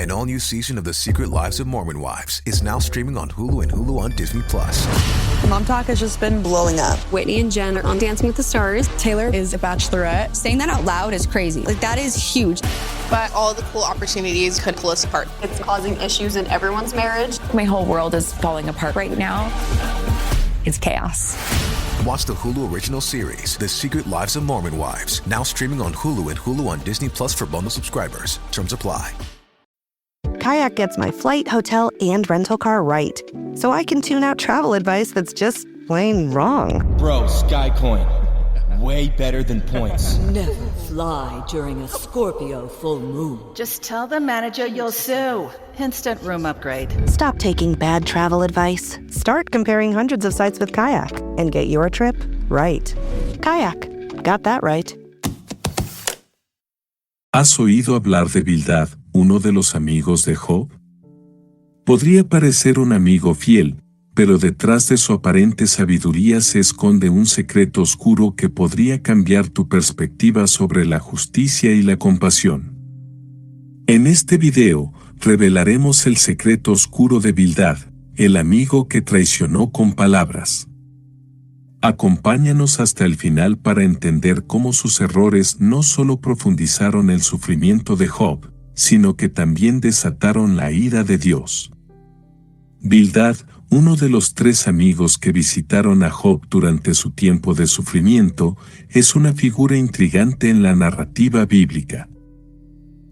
An all-new season of The Secret Lives of Mormon Wives is now streaming on Hulu and Hulu on Disney+. Mom Talk has just been blowing up. Whitney and Jen are on Dancing with the Stars. Taylor is a bachelorette. Saying that out loud is crazy. Like, that is huge. But all the cool opportunities could pull us apart. It's causing issues in everyone's marriage. My whole world is falling apart right now. It's chaos. Watch the Hulu original series, The Secret Lives of Mormon Wives, now streaming on Hulu and Hulu on Disney Plus for bundle subscribers. Terms apply. Kayak gets my flight, hotel, and rental car right, so I can tune out travel advice that's just plain wrong. Bro, Skycoin. Way better than points. Never fly during a Scorpio full moon. Just tell the manager you'll sue. Instant room upgrade. Stop taking bad travel advice. Start comparing hundreds of sites with Kayak and get your trip right. Kayak. Got that right. ¿Has oído hablar de Bildad, uno de los amigos de Job? Podría parecer un amigo fiel, pero detrás de su aparente sabiduría se esconde un secreto oscuro que podría cambiar tu perspectiva sobre la justicia y la compasión. En este video, revelaremos el secreto oscuro de Bildad, el amigo que traicionó con palabras. Acompáñanos hasta el final para entender cómo sus errores no solo profundizaron el sufrimiento de Job, sino que también desataron la ira de Dios. Bildad, uno de los 3 amigos que visitaron a Job durante su tiempo de sufrimiento, es una figura intrigante en la narrativa bíblica.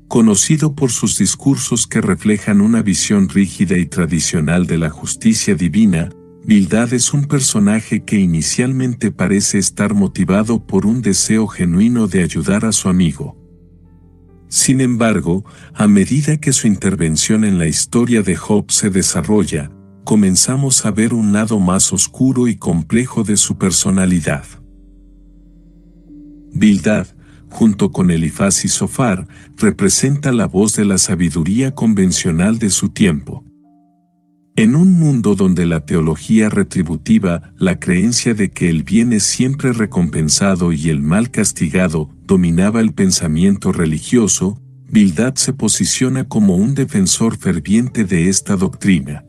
Conocido por sus discursos que reflejan una visión rígida y tradicional de la justicia divina, Bildad es un personaje que inicialmente parece estar motivado por un deseo genuino de ayudar a su amigo. Sin embargo, a medida que su intervención en la historia de Job se desarrolla, comenzamos a ver un lado más oscuro y complejo de su personalidad. Bildad, junto con Elifaz y Zofar, representa la voz de la sabiduría convencional de su tiempo. En un mundo donde la teología retributiva, la creencia de que el bien es siempre recompensado y el mal castigado, dominaba el pensamiento religioso, Bildad se posiciona como un defensor ferviente de esta doctrina.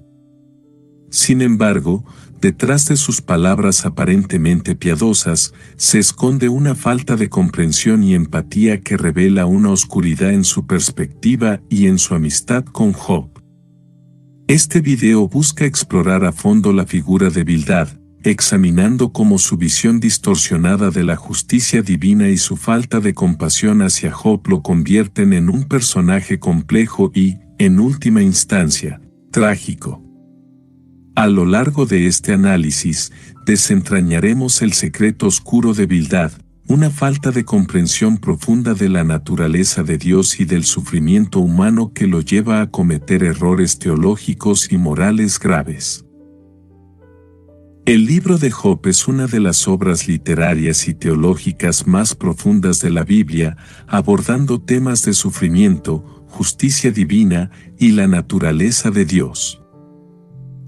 Sin embargo, detrás de sus palabras aparentemente piadosas, se esconde una falta de comprensión y empatía que revela una oscuridad en su perspectiva y en su amistad con Job. Este video busca explorar a fondo la figura de Bildad, examinando cómo su visión distorsionada de la justicia divina y su falta de compasión hacia Job lo convierten en un personaje complejo y, en última instancia, trágico. A lo largo de este análisis, desentrañaremos el secreto oscuro de Bildad, una falta de comprensión profunda de la naturaleza de Dios y del sufrimiento humano que lo lleva a cometer errores teológicos y morales graves. El libro de Job es una de las obras literarias y teológicas más profundas de la Biblia, abordando temas de sufrimiento, justicia divina y la naturaleza de Dios.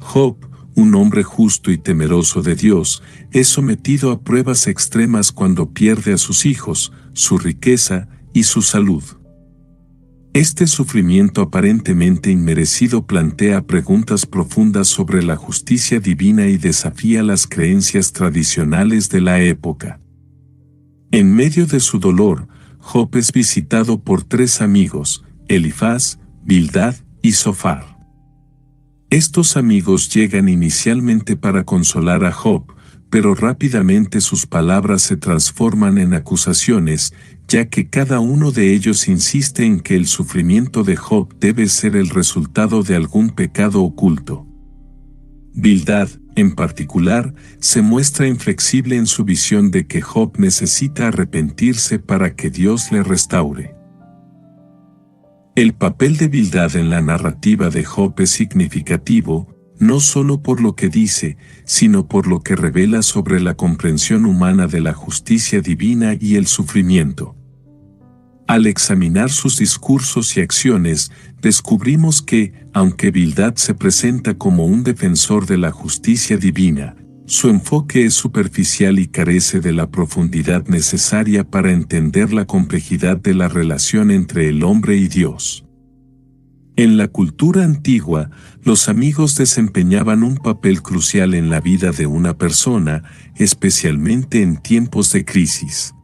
Job, un hombre justo y temeroso de Dios, es sometido a pruebas extremas cuando pierde a sus hijos, su riqueza y su salud. Este sufrimiento aparentemente inmerecido plantea preguntas profundas sobre la justicia divina y desafía las creencias tradicionales de la época. En medio de su dolor, Job es visitado por 3 amigos, Elifaz, Bildad y Zofar. Estos amigos llegan inicialmente para consolar a Job, pero rápidamente sus palabras se transforman en acusaciones, ya que cada uno de ellos insiste en que el sufrimiento de Job debe ser el resultado de algún pecado oculto. Bildad, en particular, se muestra inflexible en su visión de que Job necesita arrepentirse para que Dios le restaure. El papel de Bildad en la narrativa de Job es significativo, no solo por lo que dice, sino por lo que revela sobre la comprensión humana de la justicia divina y el sufrimiento. Al examinar sus discursos y acciones, descubrimos que, aunque Bildad se presenta como un defensor de la justicia divina, su enfoque es superficial y carece de la profundidad necesaria para entender la complejidad de la relación entre el hombre y Dios. En la cultura antigua, los amigos desempeñaban un papel crucial en la vida de una persona, especialmente en tiempos de crisis.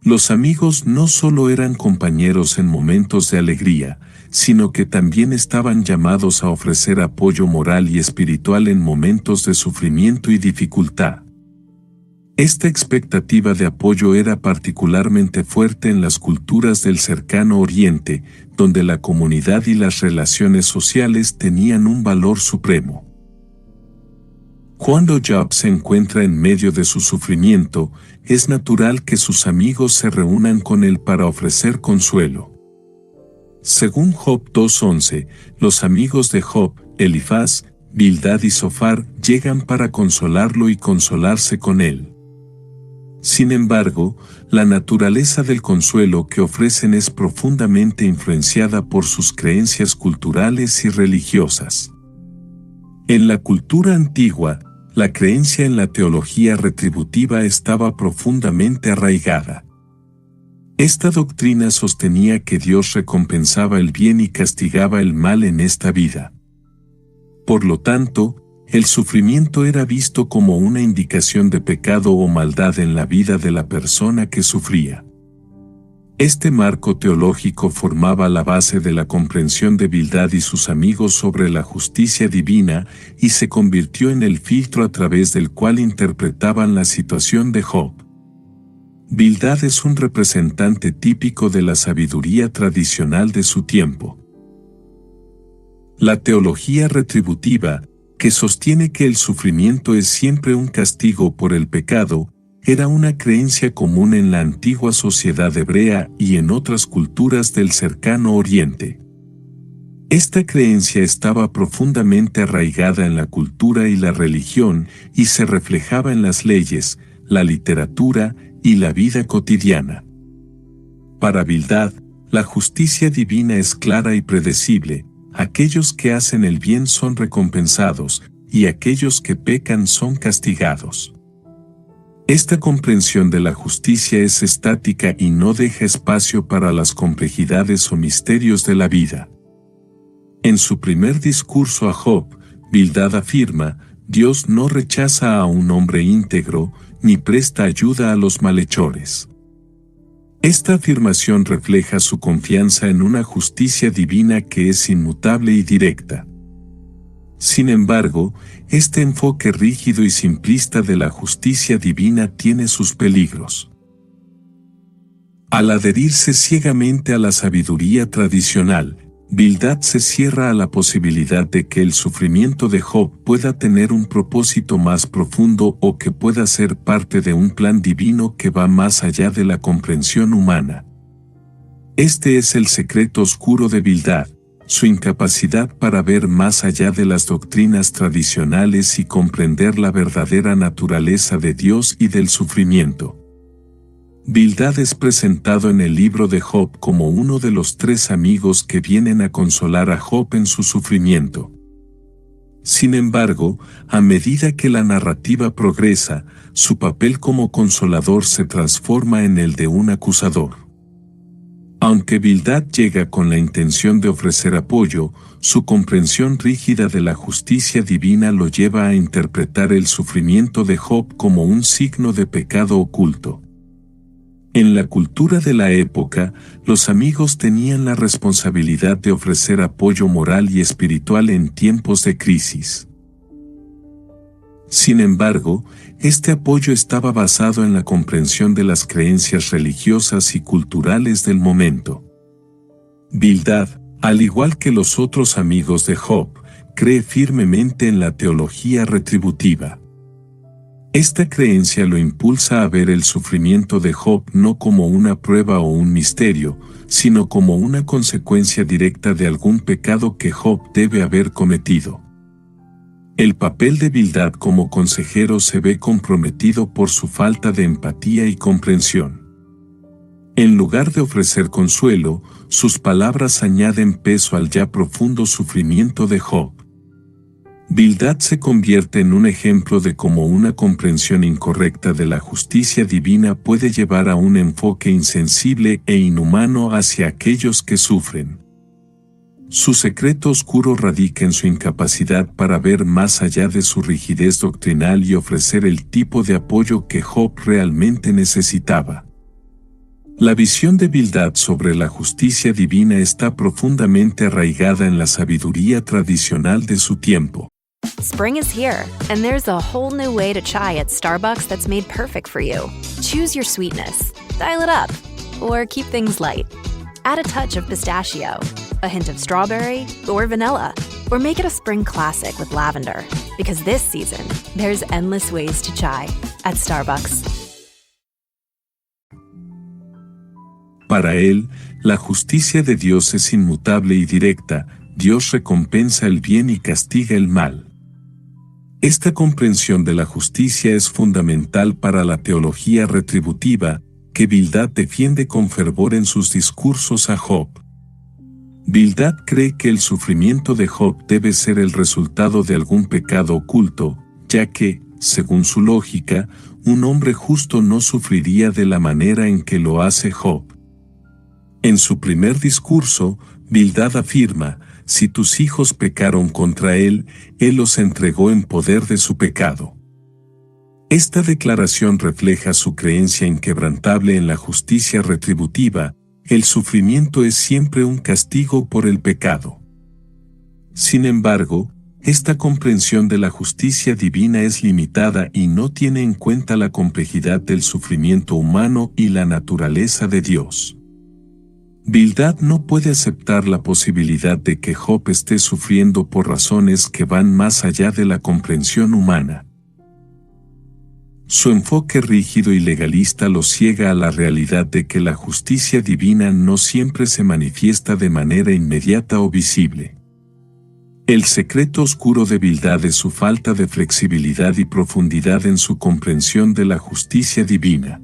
Los amigos no solo eran compañeros en momentos de alegría, sino que también estaban llamados a ofrecer apoyo moral y espiritual en momentos de sufrimiento y dificultad. Esta expectativa de apoyo era particularmente fuerte en las culturas del Cercano Oriente, donde la comunidad y las relaciones sociales tenían un valor supremo. Cuando Job se encuentra en medio de su sufrimiento, es natural que sus amigos se reúnan con él para ofrecer consuelo. Según Job 2:11, los amigos de Job, Elifaz, Bildad y Zofar, llegan para consolarlo y consolarse con él. Sin embargo, la naturaleza del consuelo que ofrecen es profundamente influenciada por sus creencias culturales y religiosas. En la cultura antigua, la creencia en la teología retributiva estaba profundamente arraigada. Esta doctrina sostenía que Dios recompensaba el bien y castigaba el mal en esta vida. Por lo tanto, el sufrimiento era visto como una indicación de pecado o maldad en la vida de la persona que sufría. Este marco teológico formaba la base de la comprensión de Bildad y sus amigos sobre la justicia divina y se convirtió en el filtro a través del cual interpretaban la situación de Job. Bildad es un representante típico de la sabiduría tradicional de su tiempo. La teología retributiva, que sostiene que el sufrimiento es siempre un castigo por el pecado, era una creencia común en la antigua sociedad hebrea y en otras culturas del Cercano Oriente. Esta creencia estaba profundamente arraigada en la cultura y la religión y se reflejaba en las leyes, la literatura y la vida cotidiana. Para Bildad, la justicia divina es clara y predecible. Aquellos que hacen el bien son recompensados, y aquellos que pecan son castigados. Esta comprensión de la justicia es estática y no deja espacio para las complejidades o misterios de la vida. En su primer discurso a Job, Bildad afirma: Dios no rechaza a un hombre íntegro, ni presta ayuda a los malhechores. Esta afirmación refleja su confianza en una justicia divina que es inmutable y directa. Sin embargo, este enfoque rígido y simplista de la justicia divina tiene sus peligros. Al adherirse ciegamente a la sabiduría tradicional, Bildad se cierra a la posibilidad de que el sufrimiento de Job pueda tener un propósito más profundo o que pueda ser parte de un plan divino que va más allá de la comprensión humana. Este es el secreto oscuro de Bildad, su incapacidad para ver más allá de las doctrinas tradicionales y comprender la verdadera naturaleza de Dios y del sufrimiento. Bildad es presentado en el libro de Job como uno de los 3 amigos que vienen a consolar a Job en su sufrimiento. Sin embargo, a medida que la narrativa progresa, su papel como consolador se transforma en el de un acusador. Aunque Bildad llega con la intención de ofrecer apoyo, su comprensión rígida de la justicia divina lo lleva a interpretar el sufrimiento de Job como un signo de pecado oculto. En la cultura de la época, los amigos tenían la responsabilidad de ofrecer apoyo moral y espiritual en tiempos de crisis. Sin embargo, este apoyo estaba basado en la comprensión de las creencias religiosas y culturales del momento. Bildad, al igual que los otros amigos de Job, cree firmemente en la teología retributiva. Esta creencia lo impulsa a ver el sufrimiento de Job no como una prueba o un misterio, sino como una consecuencia directa de algún pecado que Job debe haber cometido. El papel de Bildad como consejero se ve comprometido por su falta de empatía y comprensión. En lugar de ofrecer consuelo, sus palabras añaden peso al ya profundo sufrimiento de Job. Bildad se convierte en un ejemplo de cómo una comprensión incorrecta de la justicia divina puede llevar a un enfoque insensible e inhumano hacia aquellos que sufren. Su secreto oscuro radica en su incapacidad para ver más allá de su rigidez doctrinal y ofrecer el tipo de apoyo que Job realmente necesitaba. La visión de Bildad sobre la justicia divina está profundamente arraigada en la sabiduría tradicional de su tiempo. Spring is here, and there's a whole new way to chai at Starbucks that's made perfect for you. Choose your sweetness, dial it up, or keep things light. Add a touch of pistachio, a hint of strawberry, or vanilla, or make it a spring classic with lavender. Because this season, there's endless ways to chai at Starbucks. Para él, la justicia de Dios es inmutable y directa. Dios recompensa el bien y castiga el mal. Esta comprensión de la justicia es fundamental para la teología retributiva, que Bildad defiende con fervor en sus discursos a Job. Bildad cree que el sufrimiento de Job debe ser el resultado de algún pecado oculto, ya que, según su lógica, un hombre justo no sufriría de la manera en que lo hace Job. En su primer discurso, Bildad afirma: si tus hijos pecaron contra él, él los entregó en poder de su pecado. Esta declaración refleja su creencia inquebrantable en la justicia retributiva. El sufrimiento es siempre un castigo por el pecado. Sin embargo, esta comprensión de la justicia divina es limitada y no tiene en cuenta la complejidad del sufrimiento humano y la naturaleza de Dios. Bildad no puede aceptar la posibilidad de que Job esté sufriendo por razones que van más allá de la comprensión humana. Su enfoque rígido y legalista lo ciega a la realidad de que la justicia divina no siempre se manifiesta de manera inmediata o visible. El secreto oscuro de Bildad es su falta de flexibilidad y profundidad en su comprensión de la justicia divina.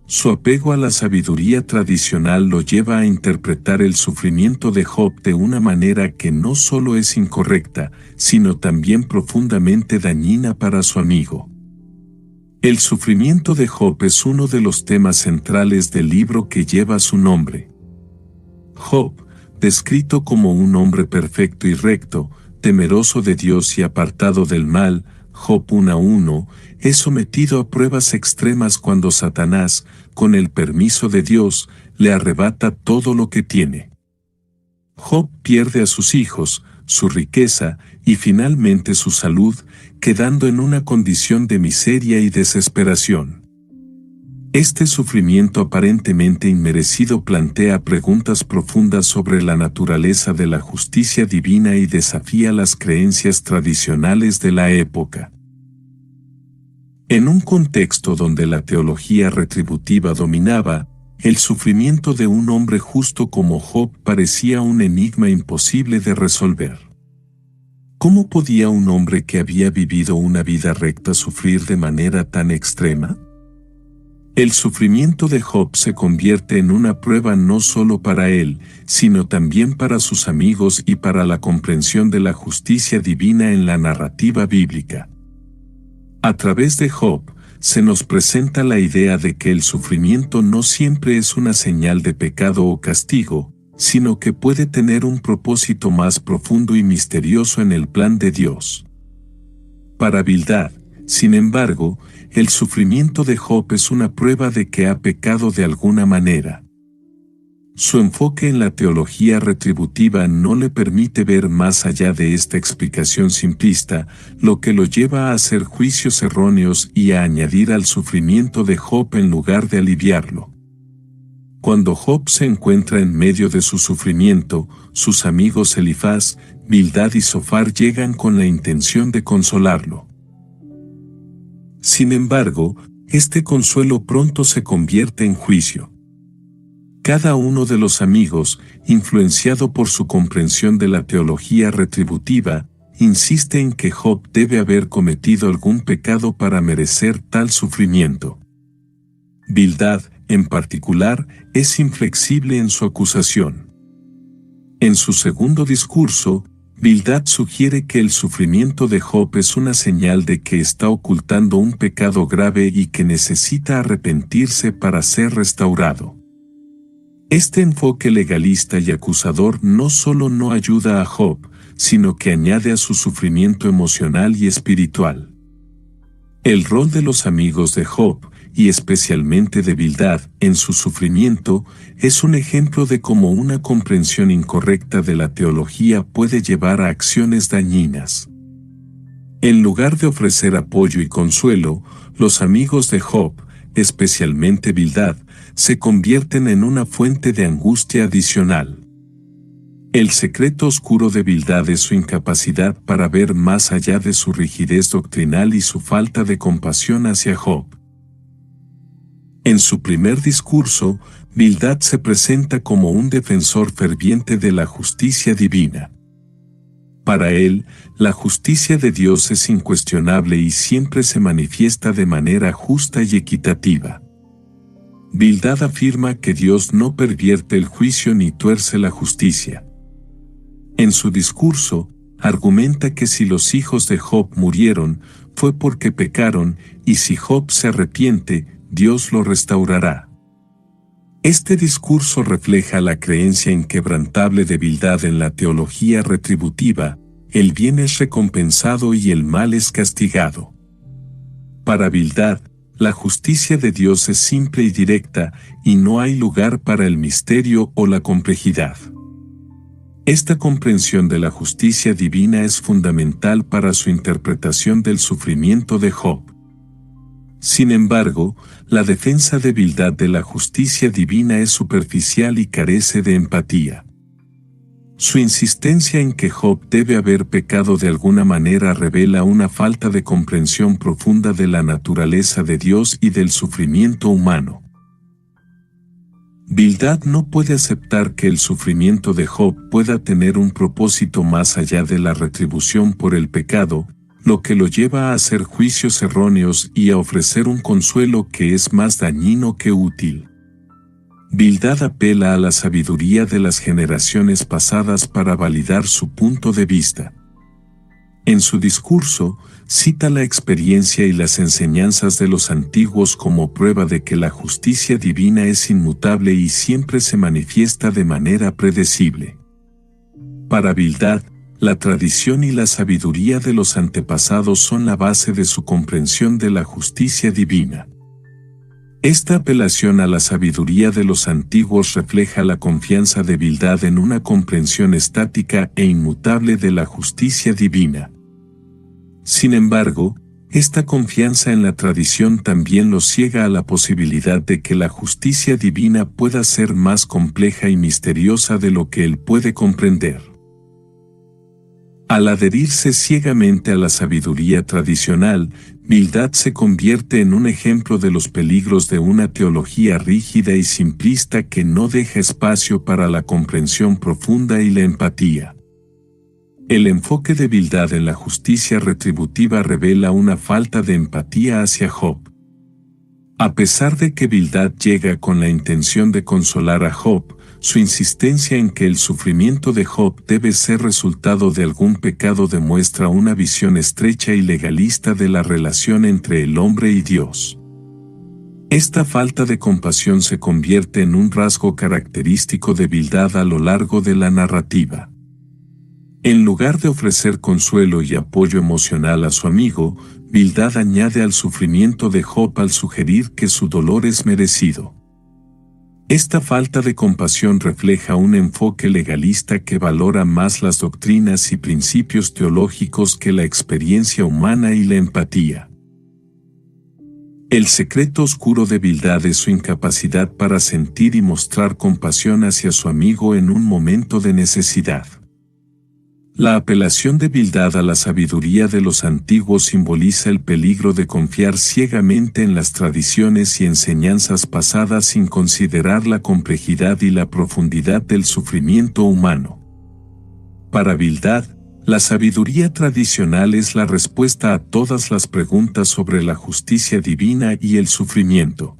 Su apego a la sabiduría tradicional lo lleva a interpretar el sufrimiento de Job de una manera que no solo es incorrecta, sino también profundamente dañina para su amigo. El sufrimiento de Job es uno de los temas centrales del libro que lleva su nombre. Job, descrito como un hombre perfecto y recto, temeroso de Dios y apartado del mal, Job 1:1, es sometido a pruebas extremas cuando Satanás, con el permiso de Dios, le arrebata todo lo que tiene. Job pierde a sus hijos, su riqueza y finalmente su salud, quedando en una condición de miseria y desesperación. Este sufrimiento aparentemente inmerecido plantea preguntas profundas sobre la naturaleza de la justicia divina y desafía las creencias tradicionales de la época. En un contexto donde la teología retributiva dominaba, el sufrimiento de un hombre justo como Job parecía un enigma imposible de resolver. ¿Cómo podía un hombre que había vivido una vida recta sufrir de manera tan extrema? El sufrimiento de Job se convierte en una prueba no solo para él, sino también para sus amigos y para la comprensión de la justicia divina en la narrativa bíblica. A través de Job, se nos presenta la idea de que el sufrimiento no siempre es una señal de pecado o castigo, sino que puede tener un propósito más profundo y misterioso en el plan de Dios. Para Bildad, sin embargo, el sufrimiento de Job es una prueba de que ha pecado de alguna manera. Su enfoque en la teología retributiva no le permite ver más allá de esta explicación simplista, lo que lo lleva a hacer juicios erróneos y a añadir al sufrimiento de Job en lugar de aliviarlo. Cuando Job se encuentra en medio de su sufrimiento, sus amigos Elifaz, Bildad y Zofar llegan con la intención de consolarlo. Sin embargo, este consuelo pronto se convierte en juicio. Cada uno de los amigos, influenciado por su comprensión de la teología retributiva, insiste en que Job debe haber cometido algún pecado para merecer tal sufrimiento. Bildad, en particular, es inflexible en su acusación. En su segundo discurso, Bildad sugiere que el sufrimiento de Job es una señal de que está ocultando un pecado grave y que necesita arrepentirse para ser restaurado. Este enfoque legalista y acusador no solo no ayuda a Job, sino que añade a su sufrimiento emocional y espiritual. El rol de los amigos de Job, y especialmente de Bildad, en su sufrimiento, es un ejemplo de cómo una comprensión incorrecta de la teología puede llevar a acciones dañinas. En lugar de ofrecer apoyo y consuelo, los amigos de Job, especialmente Bildad, se convierten en una fuente de angustia adicional. El secreto oscuro de Bildad es su incapacidad para ver más allá de su rigidez doctrinal y su falta de compasión hacia Job. En su primer discurso, Bildad se presenta como un defensor ferviente de la justicia divina. Para él, la justicia de Dios es incuestionable y siempre se manifiesta de manera justa y equitativa. Bildad afirma que Dios no pervierte el juicio ni tuerce la justicia. En su discurso, argumenta que si los hijos de Job murieron, fue porque pecaron, y si Job se arrepiente, Dios lo restaurará. Este discurso refleja la creencia inquebrantable de Bildad en la teología retributiva: el bien es recompensado y el mal es castigado. Para Bildad, la justicia de Dios es simple y directa, y no hay lugar para el misterio o la complejidad. Esta comprensión de la justicia divina es fundamental para su interpretación del sufrimiento de Job. Sin embargo, la defensa de Bildad de la justicia divina es superficial y carece de empatía. Su insistencia en que Job debe haber pecado de alguna manera revela una falta de comprensión profunda de la naturaleza de Dios y del sufrimiento humano. Bildad no puede aceptar que el sufrimiento de Job pueda tener un propósito más allá de la retribución por el pecado, lo que lo lleva a hacer juicios erróneos y a ofrecer un consuelo que es más dañino que útil. Bildad apela a la sabiduría de las generaciones pasadas para validar su punto de vista. En su discurso, cita la experiencia y las enseñanzas de los antiguos como prueba de que la justicia divina es inmutable y siempre se manifiesta de manera predecible. Para Bildad, la tradición y la sabiduría de los antepasados son la base de su comprensión de la justicia divina. Esta apelación a la sabiduría de los antiguos refleja la confianza de Bildad en una comprensión estática e inmutable de la justicia divina. Sin embargo, esta confianza en la tradición también lo ciega a la posibilidad de que la justicia divina pueda ser más compleja y misteriosa de lo que él puede comprender. Al adherirse ciegamente a la sabiduría tradicional, Bildad se convierte en un ejemplo de los peligros de una teología rígida y simplista que no deja espacio para la comprensión profunda y la empatía. El enfoque de Bildad en la justicia retributiva revela una falta de empatía hacia Job. A pesar de que Bildad llega con la intención de consolar a Job, su insistencia en que el sufrimiento de Job debe ser resultado de algún pecado demuestra una visión estrecha y legalista de la relación entre el hombre y Dios. Esta falta de compasión se convierte en un rasgo característico de Bildad a lo largo de la narrativa. En lugar de ofrecer consuelo y apoyo emocional a su amigo, Bildad añade al sufrimiento de Job al sugerir que su dolor es merecido. Esta falta de compasión refleja un enfoque legalista que valora más las doctrinas y principios teológicos que la experiencia humana y la empatía. El secreto oscuro de Bildad es su incapacidad para sentir y mostrar compasión hacia su amigo en un momento de necesidad. La apelación de Bildad a la sabiduría de los antiguos simboliza el peligro de confiar ciegamente en las tradiciones y enseñanzas pasadas sin considerar la complejidad y la profundidad del sufrimiento humano. Para Bildad, la sabiduría tradicional es la respuesta a todas las preguntas sobre la justicia divina y el sufrimiento.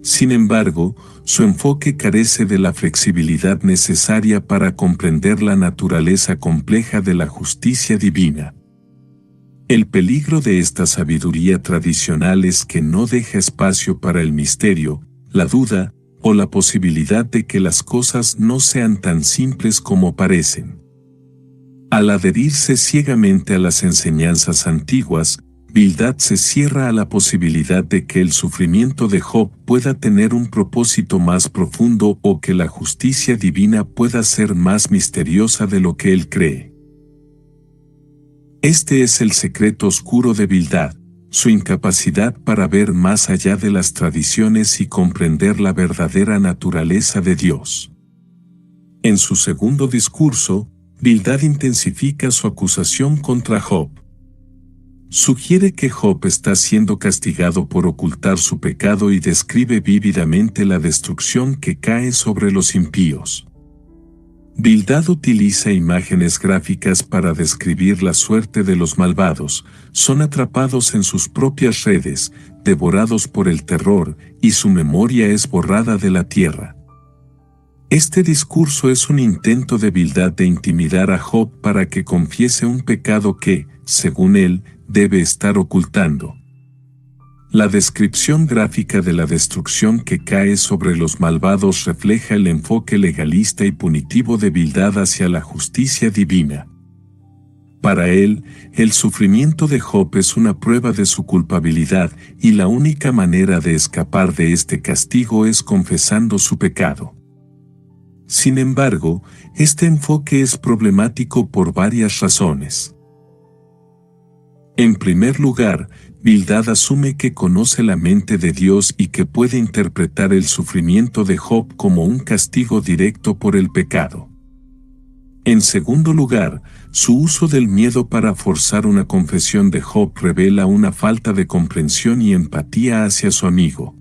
Sin embargo, su enfoque carece de la flexibilidad necesaria para comprender la naturaleza compleja de la justicia divina. El peligro de esta sabiduría tradicional es que no deja espacio para el misterio, la duda o la posibilidad de que las cosas no sean tan simples como parecen. Al adherirse ciegamente a las enseñanzas antiguas, Bildad se cierra a la posibilidad de que el sufrimiento de Job pueda tener un propósito más profundo o que la justicia divina pueda ser más misteriosa de lo que él cree. Este es el secreto oscuro de Bildad, su incapacidad para ver más allá de las tradiciones y comprender la verdadera naturaleza de Dios. En su segundo discurso, Bildad intensifica su acusación contra Job. Sugiere que Job está siendo castigado por ocultar su pecado y describe vívidamente la destrucción que cae sobre los impíos. Bildad utiliza imágenes gráficas para describir la suerte de los malvados, son atrapados en sus propias redes, devorados por el terror, y su memoria es borrada de la tierra. Este discurso es un intento de Bildad de intimidar a Job para que confiese un pecado que, según él, debe estar ocultando. La descripción gráfica de la destrucción que cae sobre los malvados refleja el enfoque legalista y punitivo de Bildad hacia la justicia divina. Para él, el sufrimiento de Job es una prueba de su culpabilidad y la única manera de escapar de este castigo es confesando su pecado. Sin embargo, este enfoque es problemático por varias razones. En primer lugar, Bildad asume que conoce la mente de Dios y que puede interpretar el sufrimiento de Job como un castigo directo por el pecado. En segundo lugar, su uso del miedo para forzar una confesión de Job revela una falta de comprensión y empatía hacia su amigo.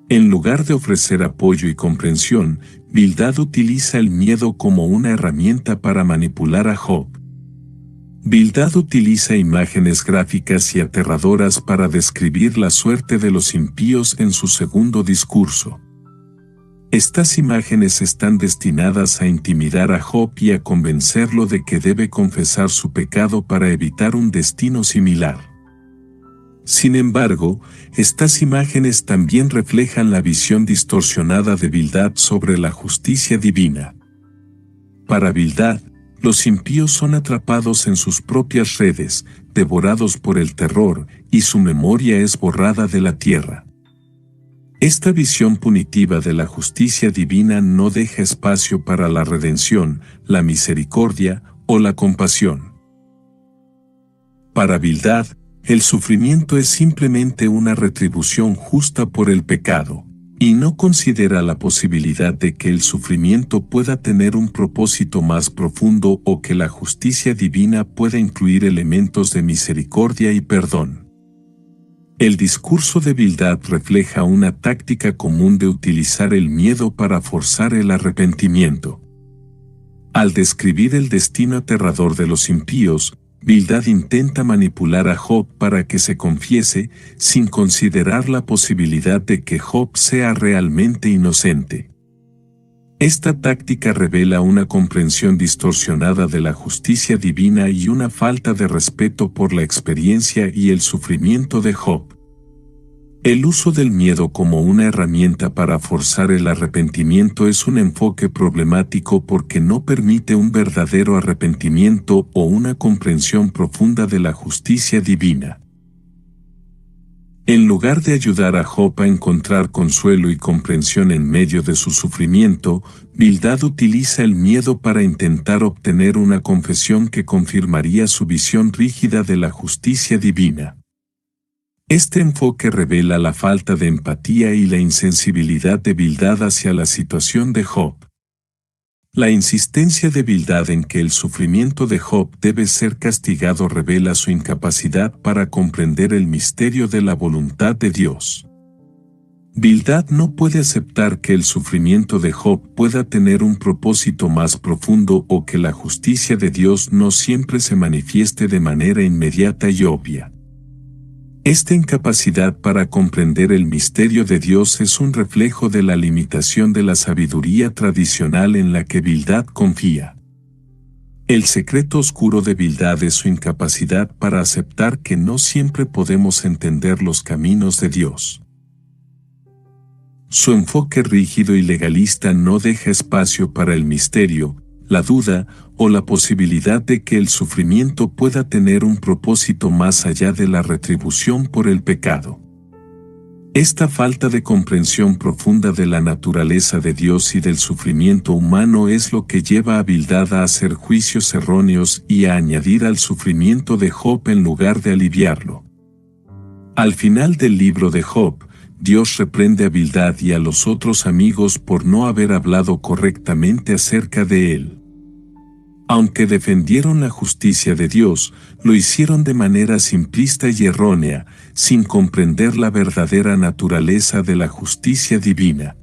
En lugar de ofrecer apoyo y comprensión, Bildad utiliza el miedo como una herramienta para manipular a Job. Bildad utiliza imágenes gráficas y aterradoras para describir la suerte de los impíos en su segundo discurso. Estas imágenes están destinadas a intimidar a Job y a convencerlo de que debe confesar su pecado para evitar un destino similar. Sin embargo, estas imágenes también reflejan la visión distorsionada de Bildad sobre la justicia divina. Para Bildad, los impíos son atrapados en sus propias redes, devorados por el terror, y su memoria es borrada de la tierra. Esta visión punitiva de la justicia divina no deja espacio para la redención, la misericordia o la compasión. Para Bildad, el sufrimiento es simplemente una retribución justa por el pecado, y no considera la posibilidad de que el sufrimiento pueda tener un propósito más profundo o que la justicia divina pueda incluir elementos de misericordia y perdón. El discurso de Bildad refleja una táctica común de utilizar el miedo para forzar el arrepentimiento. Al describir el destino aterrador de los impíos, Bildad intenta manipular a Job para que se confiese, sin considerar la posibilidad de que Job sea realmente inocente. Esta táctica revela una comprensión distorsionada de la justicia divina y una falta de respeto por la experiencia y el sufrimiento de Job. El uso del miedo como una herramienta para forzar el arrepentimiento es un enfoque problemático porque no permite un verdadero arrepentimiento o una comprensión profunda de la justicia divina. En lugar de ayudar a Job a encontrar consuelo y comprensión en medio de su sufrimiento, Bildad utiliza el miedo para intentar obtener una confesión que confirmaría su visión rígida de la justicia divina. Este enfoque revela la falta de empatía y la insensibilidad de Bildad hacia la situación de Job. La insistencia de Bildad en que el sufrimiento de Job debe ser castigado revela su incapacidad para comprender el misterio de la voluntad de Dios. Bildad no puede aceptar que el sufrimiento de Job pueda tener un propósito más profundo o que la justicia de Dios no siempre se manifieste de manera inmediata y obvia. Esta incapacidad para comprender el misterio de Dios es un reflejo de la limitación de la sabiduría tradicional en la que Bildad confía. El secreto oscuro de Bildad es su incapacidad para aceptar que no siempre podemos entender los caminos de Dios. su enfoque rígido y legalista no deja espacio para el misterio, la duda o la posibilidad de que el sufrimiento pueda tener un propósito más allá de la retribución por el pecado. Esta falta de comprensión profunda de la naturaleza de Dios y del sufrimiento humano es lo que lleva a Bildad a hacer juicios erróneos y a añadir al sufrimiento de Job en lugar de aliviarlo. Al final del libro de Job, Dios reprende a Bildad y a los otros amigos por no haber hablado correctamente acerca de él. Aunque defendieron la justicia de Dios, lo hicieron de manera simplista y errónea, sin comprender la verdadera naturaleza de la justicia divina.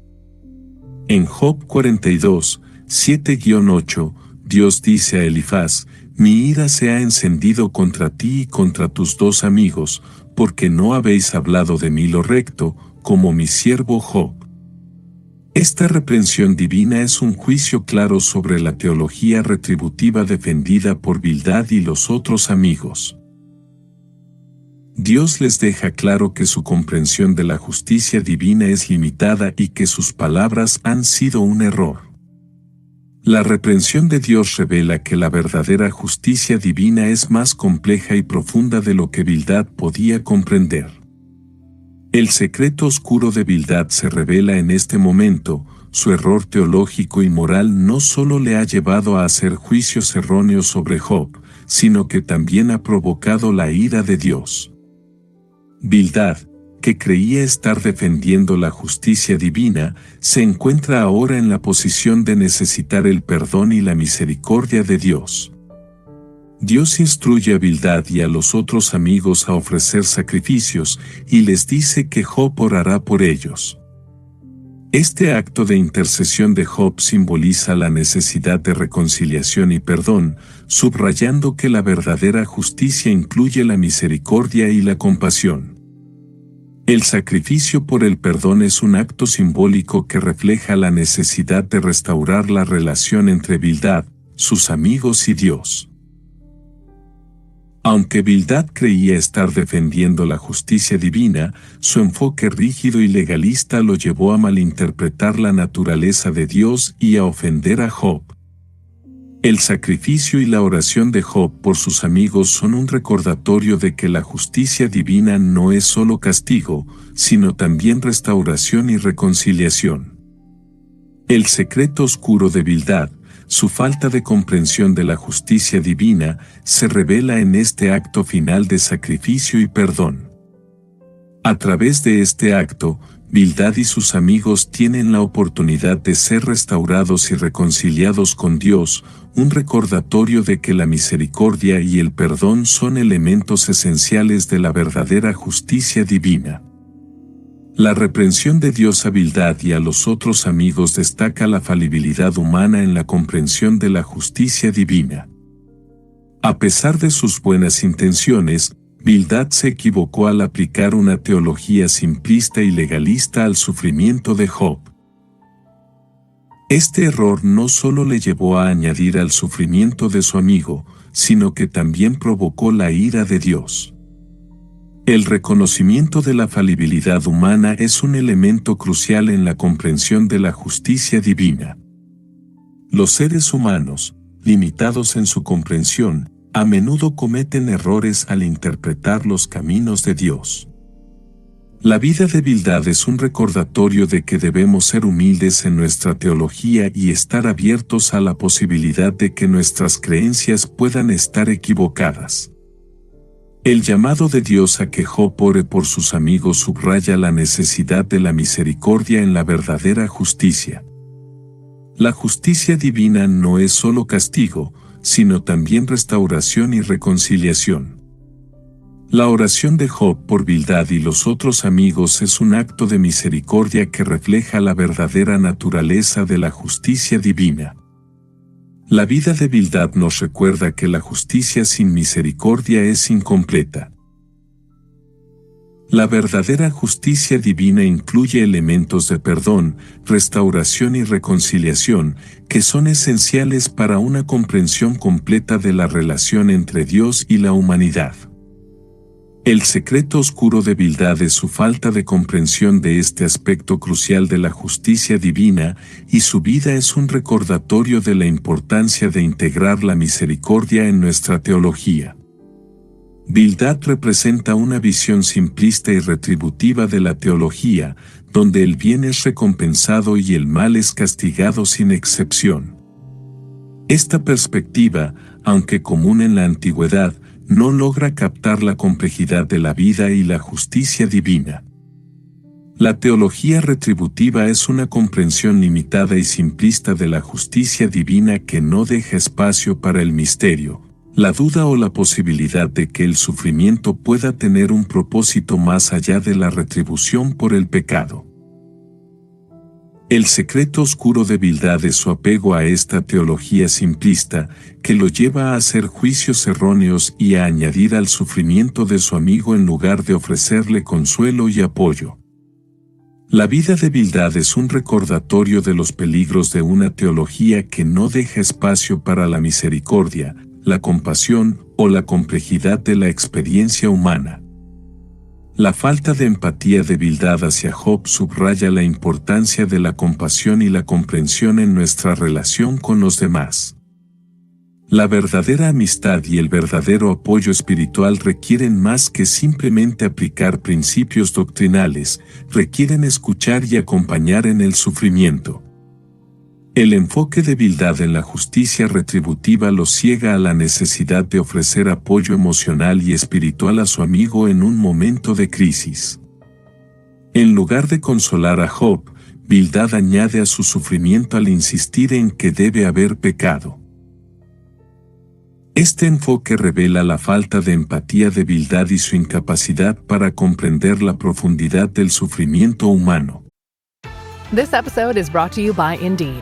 En Job 42, 7-8, Dios dice a Elifaz: «Mi ira se ha encendido contra ti y contra tus dos amigos, porque no habéis hablado de mí lo recto, como mi siervo Job». Esta reprensión divina es un juicio claro sobre la teología retributiva defendida por Bildad y los otros amigos. Dios les deja claro que su comprensión de la justicia divina es limitada y que sus palabras han sido un error. La reprensión de Dios revela que la verdadera justicia divina es más compleja y profunda de lo que Bildad podía comprender. El secreto oscuro de Bildad se revela en este momento. Su error teológico y moral no solo le ha llevado a hacer juicios erróneos sobre Job, sino que también ha provocado la ira de Dios. Bildad, que creía estar defendiendo la justicia divina, se encuentra ahora en la posición de necesitar el perdón y la misericordia de Dios. Dios instruye a Bildad y a los otros amigos a ofrecer sacrificios y les dice que Job orará por ellos. Este acto de intercesión de Job simboliza la necesidad de reconciliación y perdón, subrayando que la verdadera justicia incluye la misericordia y la compasión. El sacrificio por el perdón es un acto simbólico que refleja la necesidad de restaurar la relación entre Bildad, sus amigos y Dios. Aunque Bildad creía estar defendiendo la justicia divina, su enfoque rígido y legalista lo llevó a malinterpretar la naturaleza de Dios y a ofender a Job. El sacrificio y la oración de Job por sus amigos son un recordatorio de que la justicia divina no es solo castigo, sino también restauración y reconciliación. El secreto oscuro de Bildad, su falta de comprensión de la justicia divina, se revela en este acto final de sacrificio y perdón. A través de este acto, Bildad y sus amigos tienen la oportunidad de ser restaurados y reconciliados con Dios, un recordatorio de que la misericordia y el perdón son elementos esenciales de la verdadera justicia divina. La reprensión de Dios a Bildad y a los otros amigos destaca la falibilidad humana en la comprensión de la justicia divina. A pesar de sus buenas intenciones, Bildad se equivocó al aplicar una teología simplista y legalista al sufrimiento de Job. Este error no solo le llevó a añadir al sufrimiento de su amigo, sino que también provocó la ira de Dios. El reconocimiento de la falibilidad humana es un elemento crucial en la comprensión de la justicia divina. Los seres humanos, limitados en su comprensión, a menudo cometen errores al interpretar los caminos de Dios. La vida de Bildad es un recordatorio de que debemos ser humildes en nuestra teología y estar abiertos a la posibilidad de que nuestras creencias puedan estar equivocadas. El llamado de Dios a que Job ore por sus amigos subraya la necesidad de la misericordia en la verdadera justicia. La justicia divina no es solo castigo, sino también restauración y reconciliación. La oración de Job por Bildad y los otros amigos es un acto de misericordia que refleja la verdadera naturaleza de la justicia divina. La vida de Bildad nos recuerda que la justicia sin misericordia es incompleta. La verdadera justicia divina incluye elementos de perdón, restauración y reconciliación, que son esenciales para una comprensión completa de la relación entre Dios y la humanidad. El secreto oscuro de Bildad es su falta de comprensión de este aspecto crucial de la justicia divina, y su vida es un recordatorio de la importancia de integrar la misericordia en nuestra teología. Bildad representa una visión simplista y retributiva de la teología, donde el bien es recompensado y el mal es castigado sin excepción. Esta perspectiva, aunque común en la antigüedad, no logra captar la complejidad de la vida y la justicia divina. La teología retributiva es una comprensión limitada y simplista de la justicia divina que no deja espacio para el misterio, la duda o la posibilidad de que el sufrimiento pueda tener un propósito más allá de la retribución por el pecado. El secreto oscuro de Bildad es su apego a esta teología simplista, que lo lleva a hacer juicios erróneos y a añadir al sufrimiento de su amigo en lugar de ofrecerle consuelo y apoyo. La vida de Bildad es un recordatorio de los peligros de una teología que no deja espacio para la misericordia, la compasión o la complejidad de la experiencia humana. La falta de empatía de Bildad hacia Job subraya la importancia de la compasión y la comprensión en nuestra relación con los demás. La verdadera amistad y el verdadero apoyo espiritual requieren más que simplemente aplicar principios doctrinales, requieren escuchar y acompañar en el sufrimiento. El enfoque de Bildad en la justicia retributiva lo ciega a la necesidad de ofrecer apoyo emocional y espiritual a su amigo en un momento de crisis. En lugar de consolar a Job, Bildad añade a su sufrimiento al insistir en que debe haber pecado. Este enfoque revela la falta de empatía de Bildad y su incapacidad para comprender la profundidad del sufrimiento humano. This episode is brought to you by Indeed.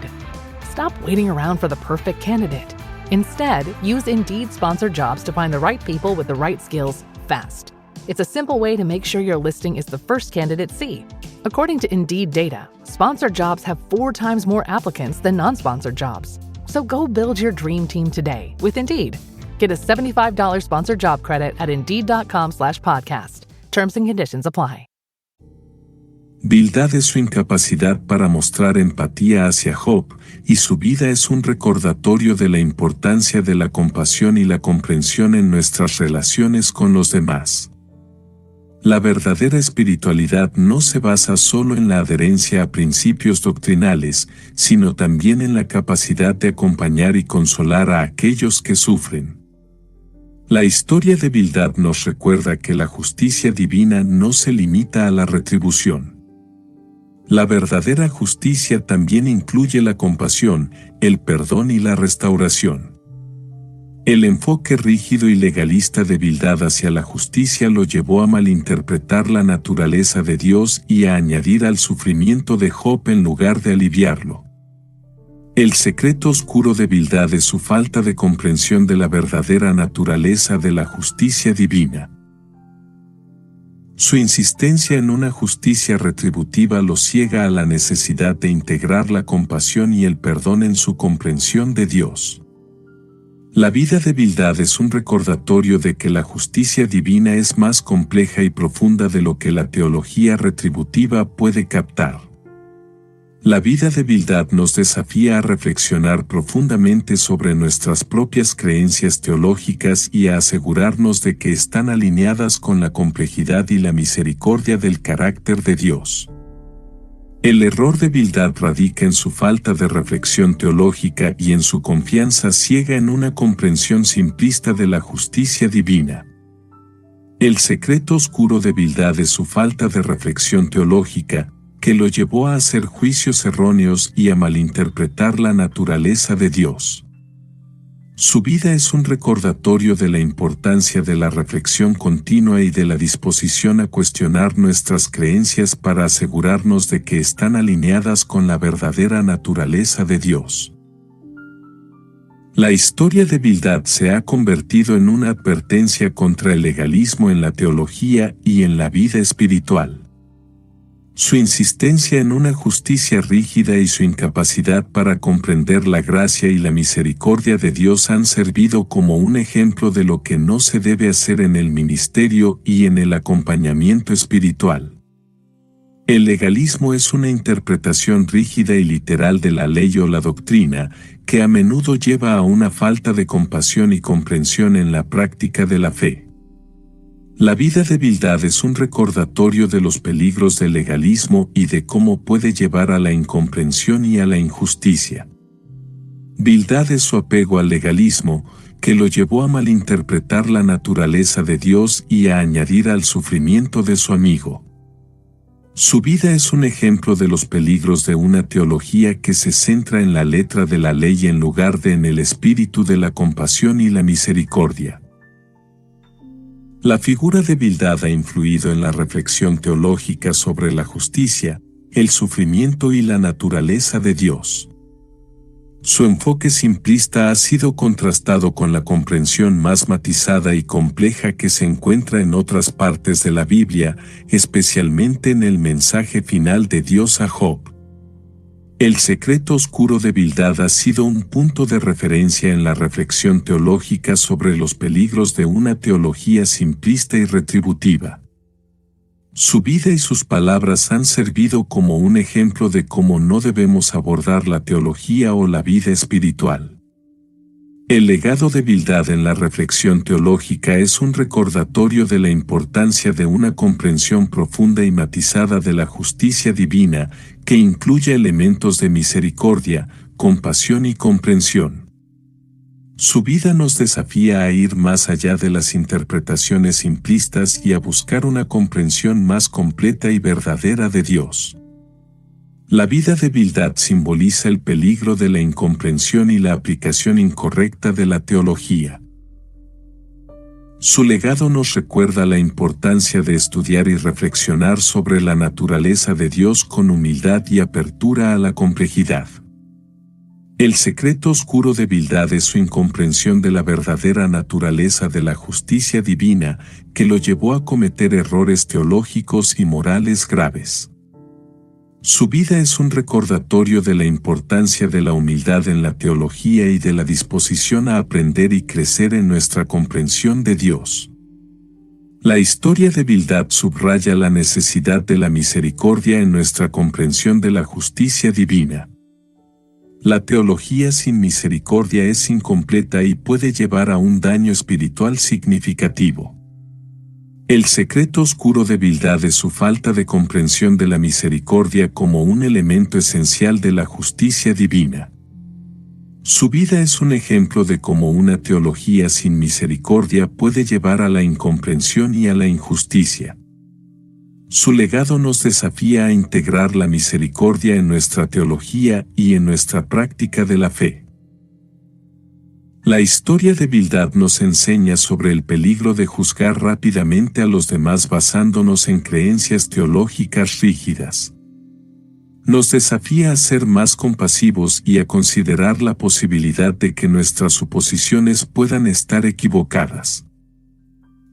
Stop waiting around for the perfect candidate. Instead, use Indeed sponsored jobs to find the right people with the right skills fast. It's a simple way to make sure your listing is the first candidates see. According to Indeed data, sponsored jobs have 4 times more applicants than non-sponsored jobs. So go build your dream team today with Indeed. Get a $75 sponsored job credit at Indeed.com/podcast. Terms and conditions apply. Bildad es su incapacidad para mostrar empatía hacia Job, y su vida es un recordatorio de la importancia de la compasión y la comprensión en nuestras relaciones con los demás. La verdadera espiritualidad no se basa solo en la adherencia a principios doctrinales, sino también en la capacidad de acompañar y consolar a aquellos que sufren. La historia de Bildad nos recuerda que la justicia divina no se limita a la retribución. La verdadera justicia también incluye la compasión, el perdón y la restauración. El enfoque rígido y legalista de Bildad hacia la justicia lo llevó a malinterpretar la naturaleza de Dios y a añadir al sufrimiento de Job en lugar de aliviarlo. El secreto oscuro de Bildad es su falta de comprensión de la verdadera naturaleza de la justicia divina. Su insistencia en una justicia retributiva lo ciega a la necesidad de integrar la compasión y el perdón en su comprensión de Dios. La vida de Bildad es un recordatorio de que la justicia divina es más compleja y profunda de lo que la teología retributiva puede captar. La vida de Bildad nos desafía a reflexionar profundamente sobre nuestras propias creencias teológicas y a asegurarnos de que están alineadas con la complejidad y la misericordia del carácter de Dios. El error de Bildad radica en su falta de reflexión teológica y en su confianza ciega en una comprensión simplista de la justicia divina. El secreto oscuro de Bildad es su falta de reflexión teológica, que lo llevó a hacer juicios erróneos y a malinterpretar la naturaleza de Dios. Su vida es un recordatorio de la importancia de la reflexión continua y de la disposición a cuestionar nuestras creencias para asegurarnos de que están alineadas con la verdadera naturaleza de Dios. La historia de Bildad se ha convertido en una advertencia contra el legalismo en la teología y en la vida espiritual. Su insistencia en una justicia rígida y su incapacidad para comprender la gracia y la misericordia de Dios han servido como un ejemplo de lo que no se debe hacer en el ministerio y en el acompañamiento espiritual. El legalismo es una interpretación rígida y literal de la ley o la doctrina, que a menudo lleva a una falta de compasión y comprensión en la práctica de la fe. La vida de Bildad es un recordatorio de los peligros del legalismo y de cómo puede llevar a la incomprensión y a la injusticia. Bildad es su apego al legalismo, que lo llevó a malinterpretar la naturaleza de Dios y a añadir al sufrimiento de su amigo. Su vida es un ejemplo de los peligros de una teología que se centra en la letra de la ley en lugar de en el espíritu de la compasión y la misericordia. La figura de Bildad ha influido en la reflexión teológica sobre la justicia, el sufrimiento y la naturaleza de Dios. Su enfoque simplista ha sido contrastado con la comprensión más matizada y compleja que se encuentra en otras partes de la Biblia, especialmente en el mensaje final de Dios a Job. El secreto oscuro de Bildad ha sido un punto de referencia en la reflexión teológica sobre los peligros de una teología simplista y retributiva. Su vida y sus palabras han servido como un ejemplo de cómo no debemos abordar la teología o la vida espiritual. El legado de Bildad en la reflexión teológica es un recordatorio de la importancia de una comprensión profunda y matizada de la justicia divina, que incluye elementos de misericordia, compasión y comprensión. Su vida nos desafía a ir más allá de las interpretaciones simplistas y a buscar una comprensión más completa y verdadera de Dios. La vida de Bildad simboliza el peligro de la incomprensión y la aplicación incorrecta de la teología. Su legado nos recuerda la importancia de estudiar y reflexionar sobre la naturaleza de Dios con humildad y apertura a la complejidad. El secreto oscuro de Bildad es su incomprensión de la verdadera naturaleza de la justicia divina, que lo llevó a cometer errores teológicos y morales graves. Su vida es un recordatorio de la importancia de la humildad en la teología y de la disposición a aprender y crecer en nuestra comprensión de Dios. La historia de Bildad subraya la necesidad de la misericordia en nuestra comprensión de la justicia divina. La teología sin misericordia es incompleta y puede llevar a un daño espiritual significativo. El secreto oscuro de Bildad es su falta de comprensión de la misericordia como un elemento esencial de la justicia divina. Su vida es un ejemplo de cómo una teología sin misericordia puede llevar a la incomprensión y a la injusticia. Su legado nos desafía a integrar la misericordia en nuestra teología y en nuestra práctica de la fe. La historia de Bildad nos enseña sobre el peligro de juzgar rápidamente a los demás basándonos en creencias teológicas rígidas. Nos desafía a ser más compasivos y a considerar la posibilidad de que nuestras suposiciones puedan estar equivocadas.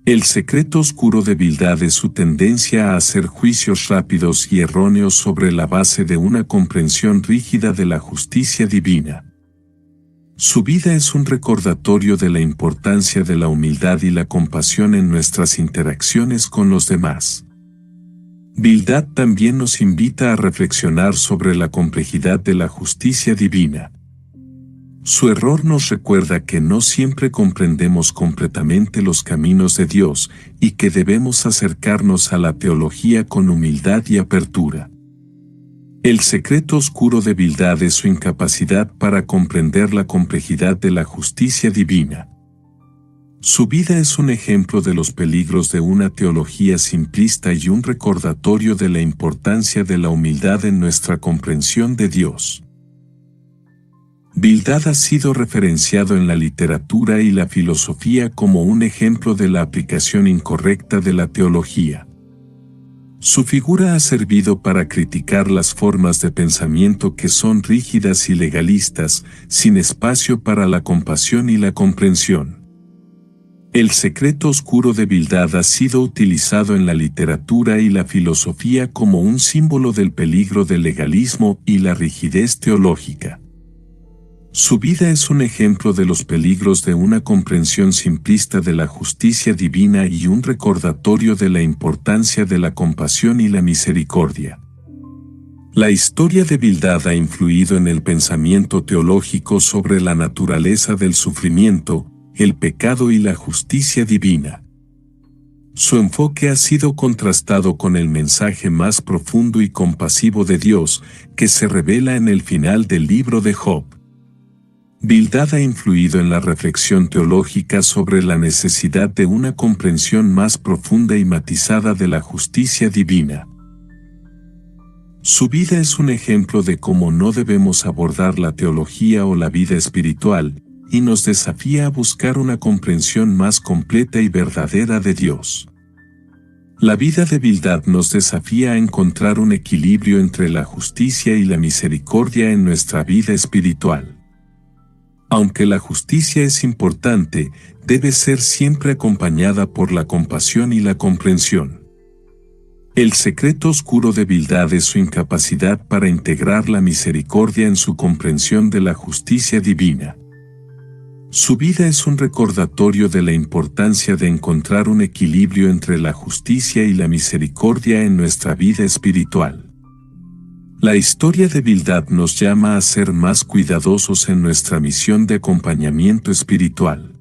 El secreto oscuro de Bildad es su tendencia a hacer juicios rápidos y erróneos sobre la base de una comprensión rígida de la justicia divina. Su vida es un recordatorio de la importancia de la humildad y la compasión en nuestras interacciones con los demás. Bildad también nos invita a reflexionar sobre la complejidad de la justicia divina. Su error nos recuerda que no siempre comprendemos completamente los caminos de Dios y que debemos acercarnos a la teología con humildad y apertura. El secreto oscuro de Bildad es su incapacidad para comprender la complejidad de la justicia divina. Su vida es un ejemplo de los peligros de una teología simplista y un recordatorio de la importancia de la humildad en nuestra comprensión de Dios. Bildad ha sido referenciado en la literatura y la filosofía como un ejemplo de la aplicación incorrecta de la teología. Su figura ha servido para criticar las formas de pensamiento que son rígidas y legalistas, sin espacio para la compasión y la comprensión. El secreto oscuro de Bildad ha sido utilizado en la literatura y la filosofía como un símbolo del peligro del legalismo y la rigidez teológica. Su vida es un ejemplo de los peligros de una comprensión simplista de la justicia divina y un recordatorio de la importancia de la compasión y la misericordia. La historia de Bildad ha influido en el pensamiento teológico sobre la naturaleza del sufrimiento, el pecado y la justicia divina. Su enfoque ha sido contrastado con el mensaje más profundo y compasivo de Dios que se revela en el final del libro de Job. Bildad ha influido en la reflexión teológica sobre la necesidad de una comprensión más profunda y matizada de la justicia divina. Su vida es un ejemplo de cómo no debemos abordar la teología o la vida espiritual, y nos desafía a buscar una comprensión más completa y verdadera de Dios. La vida de Bildad nos desafía a encontrar un equilibrio entre la justicia y la misericordia en nuestra vida espiritual. Aunque la justicia es importante, debe ser siempre acompañada por la compasión y la comprensión. El secreto oscuro de Bildad es su incapacidad para integrar la misericordia en su comprensión de la justicia divina. Su vida es un recordatorio de la importancia de encontrar un equilibrio entre la justicia y la misericordia en nuestra vida espiritual. La historia de Bildad nos llama a ser más cuidadosos en nuestra misión de acompañamiento espiritual.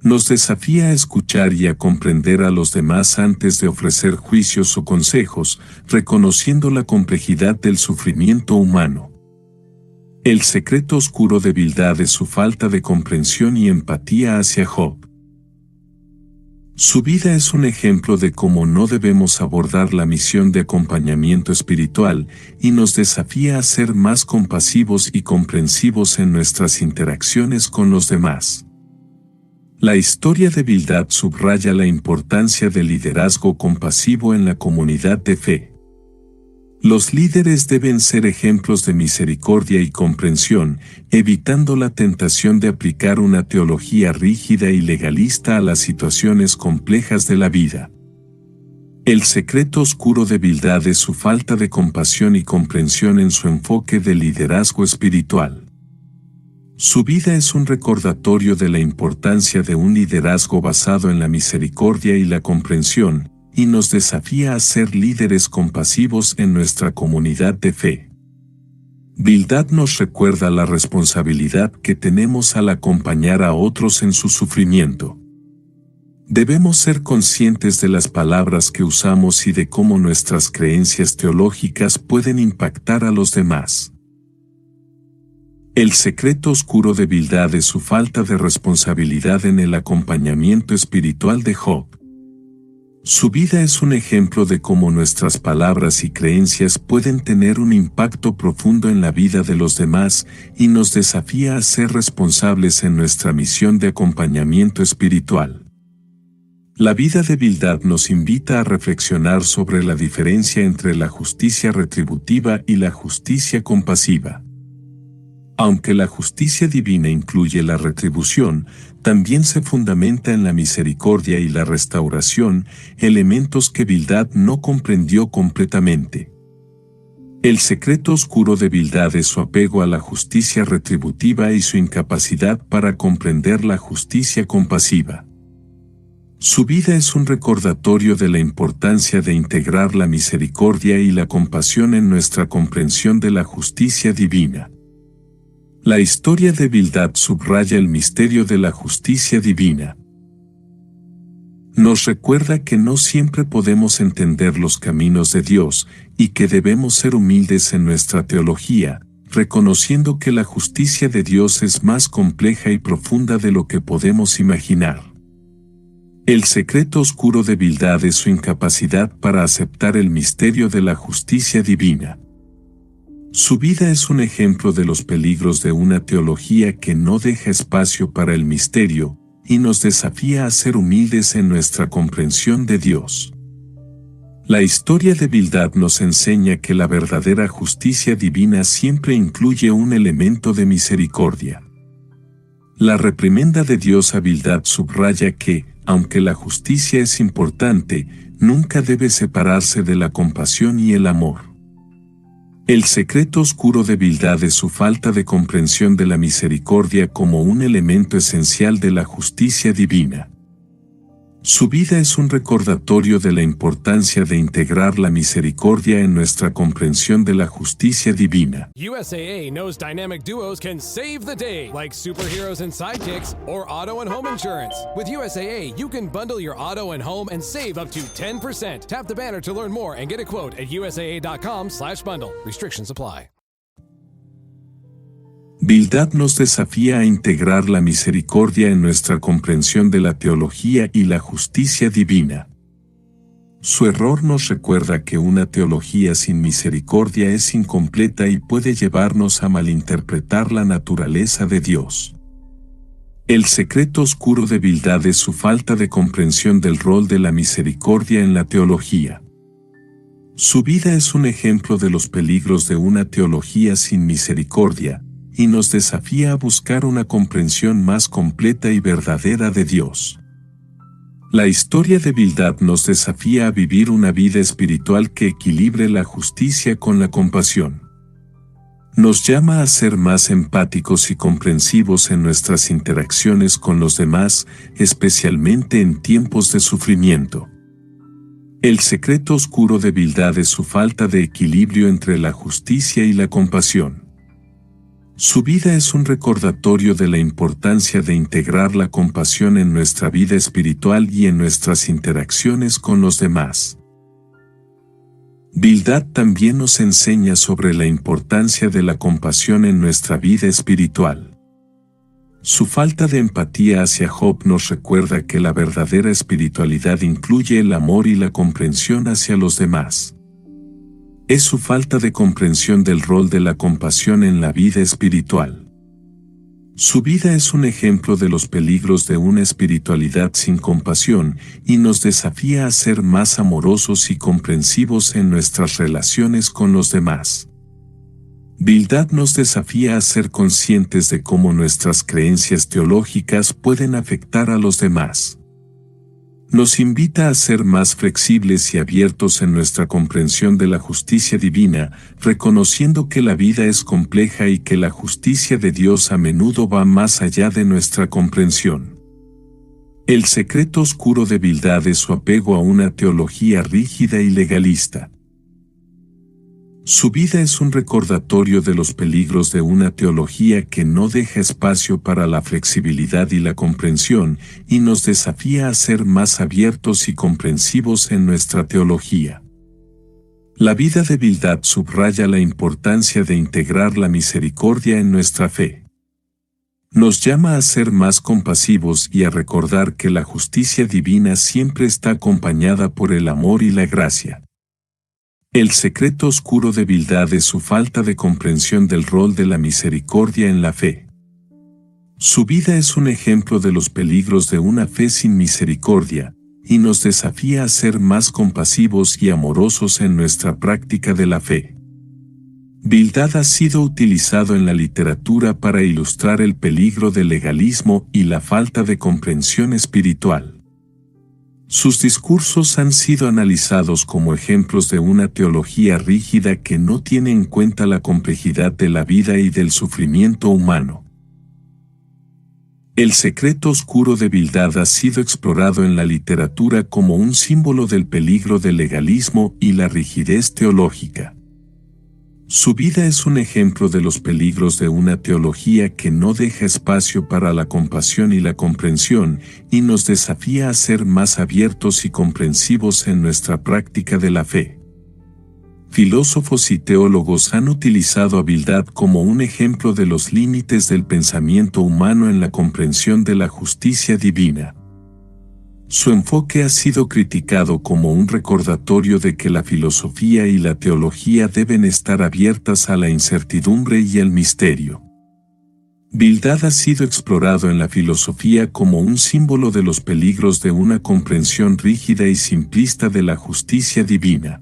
Nos desafía a escuchar y a comprender a los demás antes de ofrecer juicios o consejos, reconociendo la complejidad del sufrimiento humano. El secreto oscuro de Bildad es su falta de comprensión y empatía hacia Job. Su vida es un ejemplo de cómo no debemos abordar la misión de acompañamiento espiritual y nos desafía a ser más compasivos y comprensivos en nuestras interacciones con los demás. La historia de Bildad subraya la importancia del liderazgo compasivo en la comunidad de fe. Los líderes deben ser ejemplos de misericordia y comprensión, evitando la tentación de aplicar una teología rígida y legalista a las situaciones complejas de la vida. El secreto oscuro de Bildad es su falta de compasión y comprensión en su enfoque de liderazgo espiritual. Su vida es un recordatorio de la importancia de un liderazgo basado en la misericordia y la comprensión, y nos desafía a ser líderes compasivos en nuestra comunidad de fe. Bildad nos recuerda la responsabilidad que tenemos al acompañar a otros en su sufrimiento. Debemos ser conscientes de las palabras que usamos y de cómo nuestras creencias teológicas pueden impactar a los demás. El secreto oscuro de Bildad es su falta de responsabilidad en el acompañamiento espiritual de Job. Su vida es un ejemplo de cómo nuestras palabras y creencias pueden tener un impacto profundo en la vida de los demás y nos desafía a ser responsables en nuestra misión de acompañamiento espiritual. La vida de Bildad nos invita a reflexionar sobre la diferencia entre la justicia retributiva y la justicia compasiva. Aunque la justicia divina incluye la retribución, también se fundamenta en la misericordia y la restauración, elementos que Bildad no comprendió completamente. El secreto oscuro de Bildad es su apego a la justicia retributiva y su incapacidad para comprender la justicia compasiva. Su vida es un recordatorio de la importancia de integrar la misericordia y la compasión en nuestra comprensión de la justicia divina. La historia de Bildad subraya el misterio de la justicia divina. Nos recuerda que no siempre podemos entender los caminos de Dios y que debemos ser humildes en nuestra teología, reconociendo que la justicia de Dios es más compleja y profunda de lo que podemos imaginar. El secreto oscuro de Bildad es su incapacidad para aceptar el misterio de la justicia divina. Su vida es un ejemplo de los peligros de una teología que no deja espacio para el misterio y nos desafía a ser humildes en nuestra comprensión de Dios. La historia de Bildad nos enseña que la verdadera justicia divina siempre incluye un elemento de misericordia. La reprimenda de Dios a Bildad subraya que, aunque la justicia es importante, nunca debe separarse de la compasión y el amor. El secreto oscuro de Bildad es su falta de comprensión de la misericordia como un elemento esencial de la justicia divina. Su vida es un recordatorio de la importancia de integrar la misericordia en nuestra comprensión de la justicia divina. USAA knows dynamic duos can save the day, like superheroes and sidekicks, or auto and home insurance. With USAA, you can bundle your auto and home and save up to 10%. Tap the banner to learn more and get a quote at USAA.com/bundle. Restrictions apply. Bildad nos desafía a integrar la misericordia en nuestra comprensión de la teología y la justicia divina. Su error nos recuerda que una teología sin misericordia es incompleta y puede llevarnos a malinterpretar la naturaleza de Dios. El secreto oscuro de Bildad es su falta de comprensión del rol de la misericordia en la teología. Su vida es un ejemplo de los peligros de una teología sin misericordia, y nos desafía a buscar una comprensión más completa y verdadera de Dios. La historia de Bildad nos desafía a vivir una vida espiritual que equilibre la justicia con la compasión. Nos llama a ser más empáticos y comprensivos en nuestras interacciones con los demás, especialmente en tiempos de sufrimiento. El secreto oscuro de Bildad es su falta de equilibrio entre la justicia y la compasión. Su vida es un recordatorio de la importancia de integrar la compasión en nuestra vida espiritual y en nuestras interacciones con los demás. Bildad también nos enseña sobre la importancia de la compasión en nuestra vida espiritual. Su falta de empatía hacia Job nos recuerda que la verdadera espiritualidad incluye el amor y la comprensión hacia los demás. Es su falta de comprensión del rol de la compasión en la vida espiritual. Su vida es un ejemplo de los peligros de una espiritualidad sin compasión y nos desafía a ser más amorosos y comprensivos en nuestras relaciones con los demás. Bildad nos desafía a ser conscientes de cómo nuestras creencias teológicas pueden afectar a los demás. Nos invita a ser más flexibles y abiertos en nuestra comprensión de la justicia divina, reconociendo que la vida es compleja y que la justicia de Dios a menudo va más allá de nuestra comprensión. El secreto oscuro de Bildad es su apego a una teología rígida y legalista. Su vida es un recordatorio de los peligros de una teología que no deja espacio para la flexibilidad y la comprensión, y nos desafía a ser más abiertos y comprensivos en nuestra teología. La vida de Bildad subraya la importancia de integrar la misericordia en nuestra fe. Nos llama a ser más compasivos y a recordar que la justicia divina siempre está acompañada por el amor y la gracia. El secreto oscuro de Bildad es su falta de comprensión del rol de la misericordia en la fe. Su vida es un ejemplo de los peligros de una fe sin misericordia, y nos desafía a ser más compasivos y amorosos en nuestra práctica de la fe. Bildad ha sido utilizado en la literatura para ilustrar el peligro del legalismo y la falta de comprensión espiritual. Sus discursos han sido analizados como ejemplos de una teología rígida que no tiene en cuenta la complejidad de la vida y del sufrimiento humano. El secreto oscuro de Bildad ha sido explorado en la literatura como un símbolo del peligro del legalismo y la rigidez teológica. Su vida es un ejemplo de los peligros de una teología que no deja espacio para la compasión y la comprensión, y nos desafía a ser más abiertos y comprensivos en nuestra práctica de la fe. Filósofos y teólogos han utilizado a Bildad como un ejemplo de los límites del pensamiento humano en la comprensión de la justicia divina. Su enfoque ha sido criticado como un recordatorio de que la filosofía y la teología deben estar abiertas a la incertidumbre y el misterio. Bildad ha sido explorado en la filosofía como un símbolo de los peligros de una comprensión rígida y simplista de la justicia divina.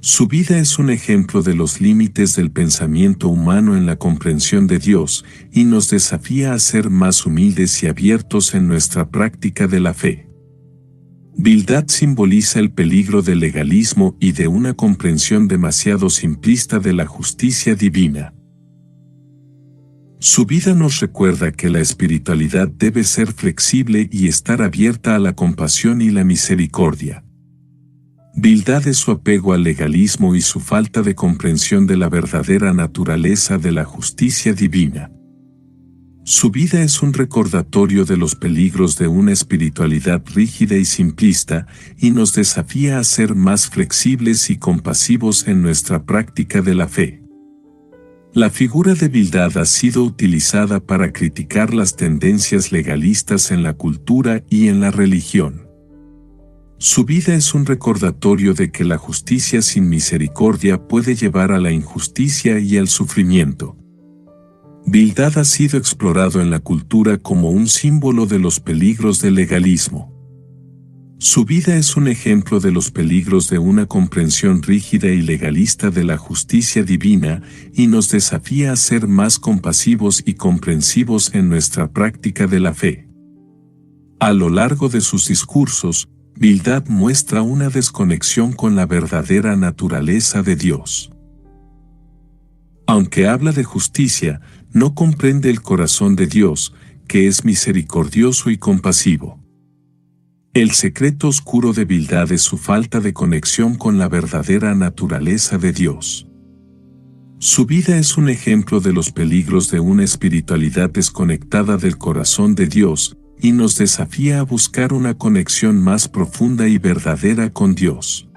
Su vida es un ejemplo de los límites del pensamiento humano en la comprensión de Dios y nos desafía a ser más humildes y abiertos en nuestra práctica de la fe. Bildad simboliza el peligro del legalismo y de una comprensión demasiado simplista de la justicia divina. Su vida nos recuerda que la espiritualidad debe ser flexible y estar abierta a la compasión y la misericordia. Bildad es su apego al legalismo y su falta de comprensión de la verdadera naturaleza de la justicia divina. Su vida es un recordatorio de los peligros de una espiritualidad rígida y simplista y nos desafía a ser más flexibles y compasivos en nuestra práctica de la fe. La figura de Bildad ha sido utilizada para criticar las tendencias legalistas en la cultura y en la religión. Su vida es un recordatorio de que la justicia sin misericordia puede llevar a la injusticia y al sufrimiento. Bildad ha sido explorado en la cultura como un símbolo de los peligros del legalismo. Su vida es un ejemplo de los peligros de una comprensión rígida y legalista de la justicia divina y nos desafía a ser más compasivos y comprensivos en nuestra práctica de la fe. A lo largo de sus discursos, Bildad muestra una desconexión con la verdadera naturaleza de Dios. Aunque habla de justicia, no comprende el corazón de Dios, que es misericordioso y compasivo. El secreto oscuro de Bildad es su falta de conexión con la verdadera naturaleza de Dios. Su vida es un ejemplo de los peligros de una espiritualidad desconectada del corazón de Dios y nos desafía a buscar una conexión más profunda y verdadera con Dios.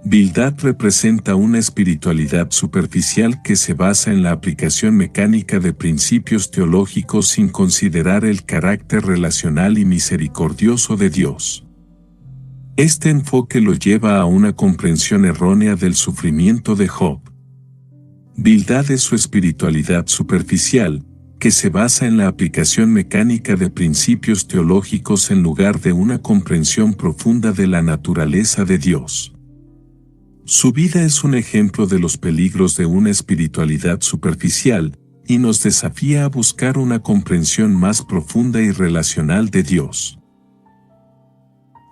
Bildad representa una espiritualidad superficial que se basa en la aplicación mecánica de principios teológicos sin considerar el carácter relacional y misericordioso de Dios. Este enfoque lo lleva a una comprensión errónea del sufrimiento de Job. Bildad es su espiritualidad superficial, que se basa en la aplicación mecánica de principios teológicos en lugar de una comprensión profunda de la naturaleza de Dios. Su vida es un ejemplo de los peligros de una espiritualidad superficial y nos desafía a buscar una comprensión más profunda y relacional de Dios.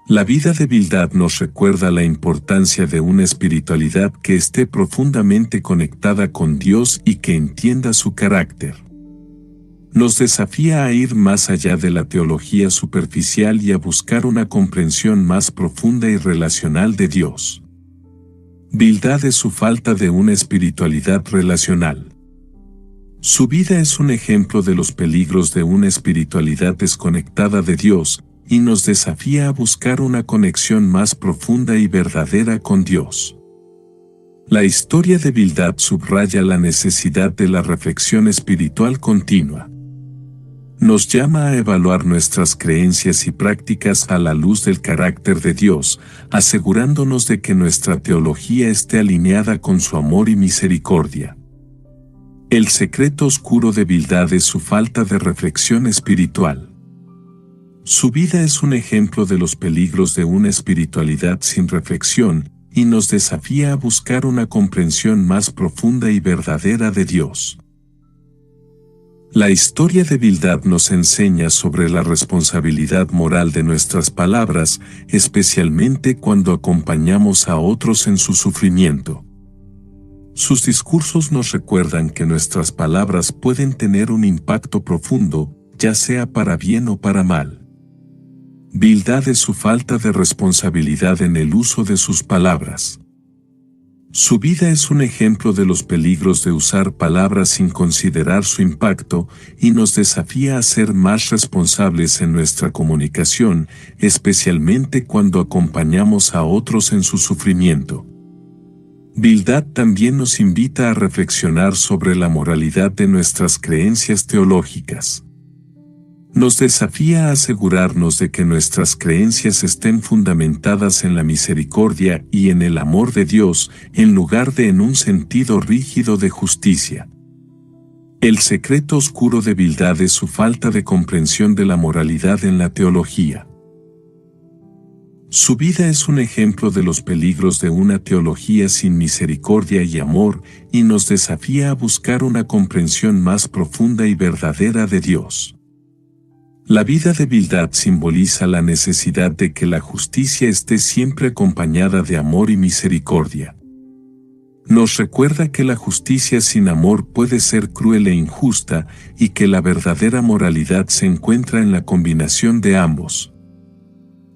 La vida de Bildad nos recuerda la importancia de una espiritualidad que esté profundamente conectada con Dios y que entienda su carácter. Nos desafía a ir más allá de la teología superficial y a buscar una comprensión más profunda y relacional de Dios. Bildad es su falta de una espiritualidad relacional. Su vida es un ejemplo de los peligros de una espiritualidad desconectada de Dios y nos desafía a buscar una conexión más profunda y verdadera con Dios. La historia de Bildad subraya la necesidad de la reflexión espiritual continua. Nos llama a evaluar nuestras creencias y prácticas a la luz del carácter de Dios, asegurándonos de que nuestra teología esté alineada con su amor y misericordia. El secreto oscuro de Bildad es su falta de reflexión espiritual. Su vida es un ejemplo de los peligros de una espiritualidad sin reflexión y nos desafía a buscar una comprensión más profunda y verdadera de Dios. La historia de Bildad nos enseña sobre la responsabilidad moral de nuestras palabras, especialmente cuando acompañamos a otros en su sufrimiento. Sus discursos nos recuerdan que nuestras palabras pueden tener un impacto profundo, ya sea para bien o para mal. Bildad es su falta de responsabilidad en el uso de sus palabras. Su vida es un ejemplo de los peligros de usar palabras sin considerar su impacto y nos desafía a ser más responsables en nuestra comunicación, especialmente cuando acompañamos a otros en su sufrimiento. Bildad también nos invita a reflexionar sobre la moralidad de nuestras creencias teológicas. Nos desafía a asegurarnos de que nuestras creencias estén fundamentadas en la misericordia y en el amor de Dios, en lugar de en un sentido rígido de justicia. El secreto oscuro de Bildad es su falta de comprensión de la moralidad en la teología. Su vida es un ejemplo de los peligros de una teología sin misericordia y amor y nos desafía a buscar una comprensión más profunda y verdadera de Dios. La vida de Bildad simboliza la necesidad de que la justicia esté siempre acompañada de amor y misericordia. Nos recuerda que la justicia sin amor puede ser cruel e injusta y que la verdadera moralidad se encuentra en la combinación de ambos.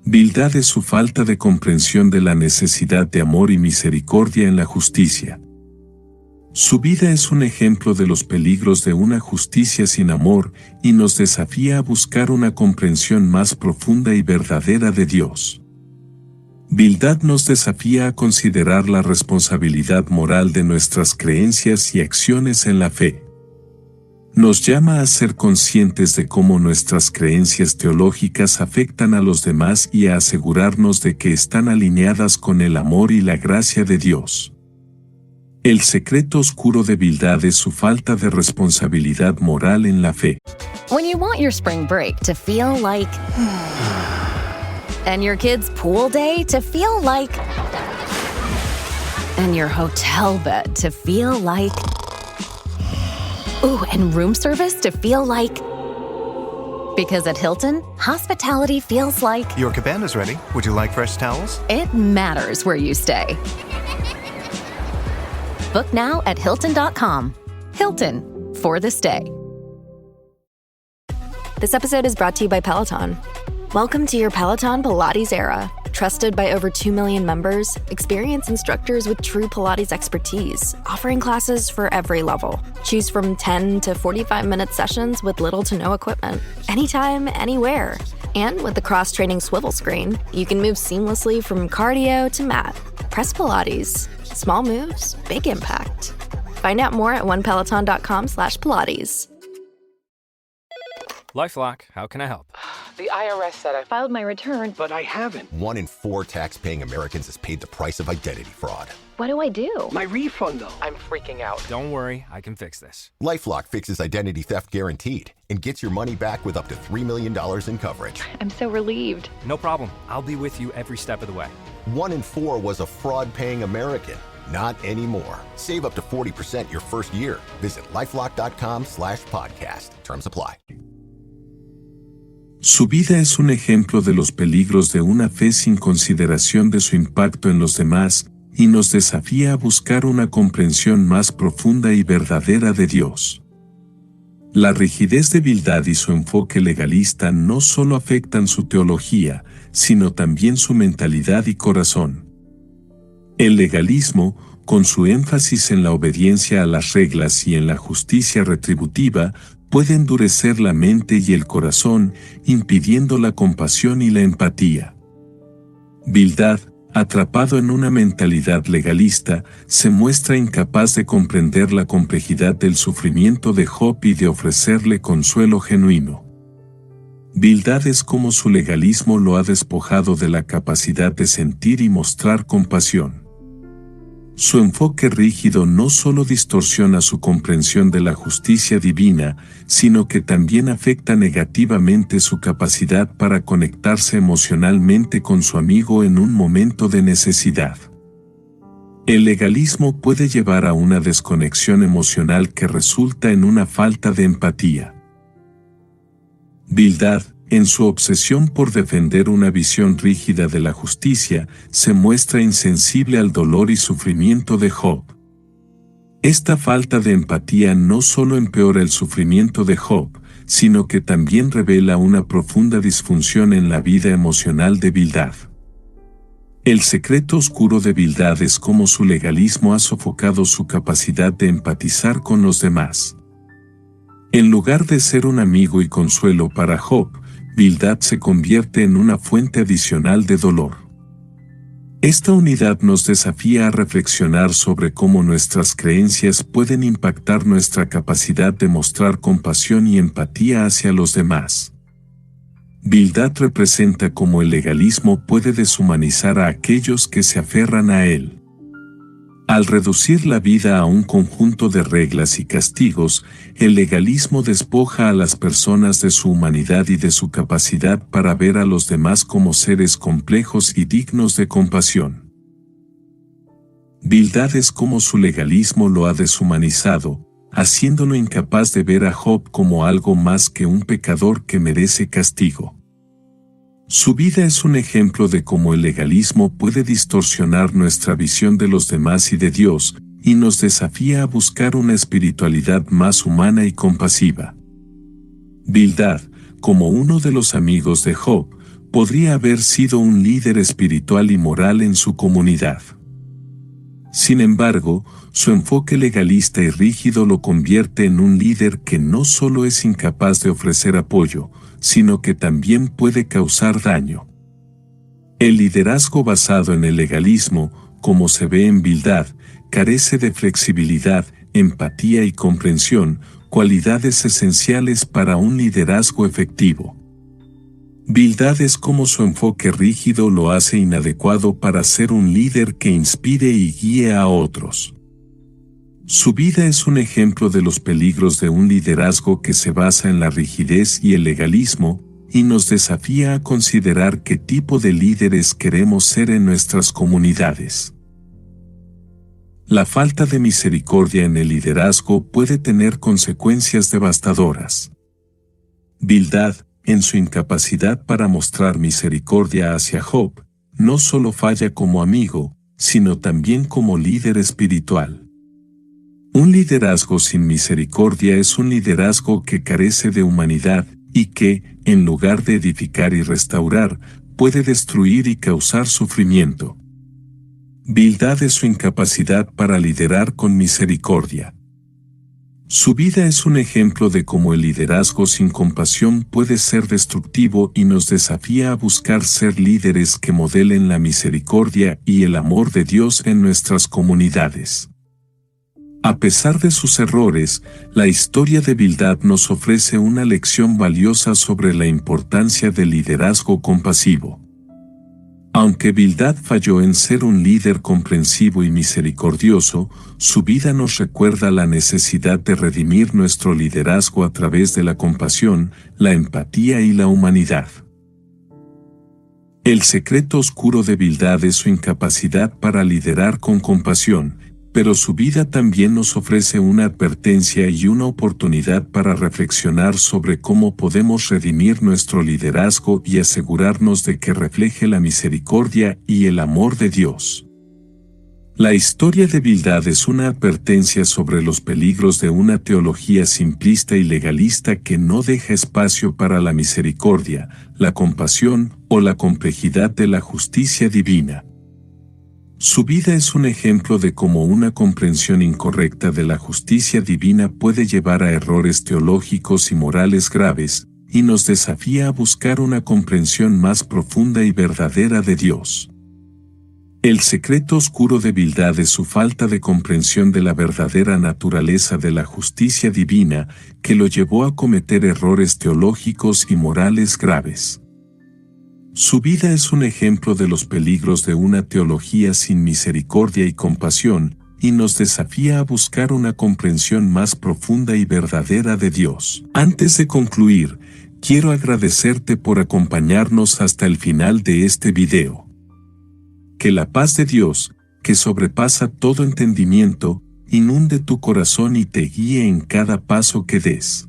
Bildad es su falta de comprensión de la necesidad de amor y misericordia en la justicia. Su vida es un ejemplo de los peligros de una justicia sin amor y nos desafía a buscar una comprensión más profunda y verdadera de Dios. Bildad nos desafía a considerar la responsabilidad moral de nuestras creencias y acciones en la fe. Nos llama a ser conscientes de cómo nuestras creencias teológicas afectan a los demás y a asegurarnos de que están alineadas con el amor y la gracia de Dios. El secreto oscuro de Bildad es su falta de responsabilidad moral en la fe. When you want your spring break to feel like... and your kids' pool day to feel like... and your hotel bed to feel like... ooh, and room service to feel like... because at Hilton, hospitality feels like... Your cabana's ready. Would you like fresh towels? It matters where you stay. Book now at Hilton.com. Hilton, for the stay. This episode is brought to you by Peloton. Welcome to your Peloton Pilates era. Trusted by over 2 million members, experienced instructors with true Pilates expertise, offering classes for every level. Choose from 10 to 45-minute sessions with little to no equipment. Anytime, anywhere. And with the cross-training swivel screen, you can move seamlessly from cardio to mat. Press Pilates. Small moves, big impact. Find out more at onepeloton.com/Pilates. LifeLock, how can I help? The IRS said I filed my return, but I haven't. 1 in 4 tax-paying Americans has paid the price of identity fraud. What do I do? My refund, though. I'm freaking out. Don't worry, I can fix this. LifeLock fixes identity theft guaranteed and gets your money back with up to $3 million in coverage. I'm so relieved. No problem. I'll be with you every step of the way. 1 in 4 was a fraud-paying American. Not anymore. Save up to 40% your first year. Visit LifeLock.com/podcast. Terms apply. Su vida es un ejemplo de los peligros de una fe sin consideración de su impacto en los demás y nos desafía a buscar una comprensión más profunda y verdadera de Dios. La rigidez de Bildad y su enfoque legalista no solo afectan su teología, sino también su mentalidad y corazón. El legalismo, con su énfasis en la obediencia a las reglas y en la justicia retributiva, puede endurecer la mente y el corazón, impidiendo la compasión y la empatía. Bildad, atrapado en una mentalidad legalista, se muestra incapaz de comprender la complejidad del sufrimiento de Job y de ofrecerle consuelo genuino. Bildad es como su legalismo lo ha despojado de la capacidad de sentir y mostrar compasión. Su enfoque rígido no solo distorsiona su comprensión de la justicia divina, sino que también afecta negativamente su capacidad para conectarse emocionalmente con su amigo en un momento de necesidad. El legalismo puede llevar a una desconexión emocional que resulta en una falta de empatía. Bildad, en su obsesión por defender una visión rígida de la justicia, se muestra insensible al dolor y sufrimiento de Job. Esta falta de empatía no solo empeora el sufrimiento de Job, sino que también revela una profunda disfunción en la vida emocional de Bildad. El secreto oscuro de Bildad es cómo su legalismo ha sofocado su capacidad de empatizar con los demás. En lugar de ser un amigo y consuelo para Job, Bildad se convierte en una fuente adicional de dolor. Esta unidad nos desafía a reflexionar sobre cómo nuestras creencias pueden impactar nuestra capacidad de mostrar compasión y empatía hacia los demás. Bildad representa cómo el legalismo puede deshumanizar a aquellos que se aferran a él. Al reducir la vida a un conjunto de reglas y castigos, el legalismo despoja a las personas de su humanidad y de su capacidad para ver a los demás como seres complejos y dignos de compasión. Bildad es como su legalismo lo ha deshumanizado, haciéndolo incapaz de ver a Job como algo más que un pecador que merece castigo. Su vida es un ejemplo de cómo el legalismo puede distorsionar nuestra visión de los demás y de Dios, y nos desafía a buscar una espiritualidad más humana y compasiva. Bildad, como uno de los amigos de Job, podría haber sido un líder espiritual y moral en su comunidad. Sin embargo, su enfoque legalista y rígido lo convierte en un líder que no solo es incapaz de ofrecer apoyo, sino que también puede causar daño. El liderazgo basado en el legalismo, como se ve en Bildad, carece de flexibilidad, empatía y comprensión, cualidades esenciales para un liderazgo efectivo. Bildad es como su enfoque rígido lo hace inadecuado para ser un líder que inspire y guíe a otros. Su vida es un ejemplo de los peligros de un liderazgo que se basa en la rigidez y el legalismo, y nos desafía a considerar qué tipo de líderes queremos ser en nuestras comunidades. La falta de misericordia en el liderazgo puede tener consecuencias devastadoras. Bildad, en su incapacidad para mostrar misericordia hacia Job, no solo falla como amigo, sino también como líder espiritual. Un liderazgo sin misericordia es un liderazgo que carece de humanidad y que, en lugar de edificar y restaurar, puede destruir y causar sufrimiento. Bildad es su incapacidad para liderar con misericordia. Su vida es un ejemplo de cómo el liderazgo sin compasión puede ser destructivo y nos desafía a buscar ser líderes que modelen la misericordia y el amor de Dios en nuestras comunidades. A pesar de sus errores, la historia de Bildad nos ofrece una lección valiosa sobre la importancia del liderazgo compasivo. Aunque Bildad falló en ser un líder comprensivo y misericordioso, su vida nos recuerda la necesidad de redimir nuestro liderazgo a través de la compasión, la empatía y la humanidad. El secreto oscuro de Bildad es su incapacidad para liderar con compasión, pero su vida también nos ofrece una advertencia y una oportunidad para reflexionar sobre cómo podemos redimir nuestro liderazgo y asegurarnos de que refleje la misericordia y el amor de Dios. La historia de Bildad es una advertencia sobre los peligros de una teología simplista y legalista que no deja espacio para la misericordia, la compasión o la complejidad de la justicia divina. Su vida es un ejemplo de cómo una comprensión incorrecta de la justicia divina puede llevar a errores teológicos y morales graves, y nos desafía a buscar una comprensión más profunda y verdadera de Dios. El secreto oscuro de Bildad es su falta de comprensión de la verdadera naturaleza de la justicia divina, que lo llevó a cometer errores teológicos y morales graves. Su vida es un ejemplo de los peligros de una teología sin misericordia y compasión, y nos desafía a buscar una comprensión más profunda y verdadera de Dios. Antes de concluir, quiero agradecerte por acompañarnos hasta el final de este video. Que la paz de Dios, que sobrepasa todo entendimiento, inunde tu corazón y te guíe en cada paso que des.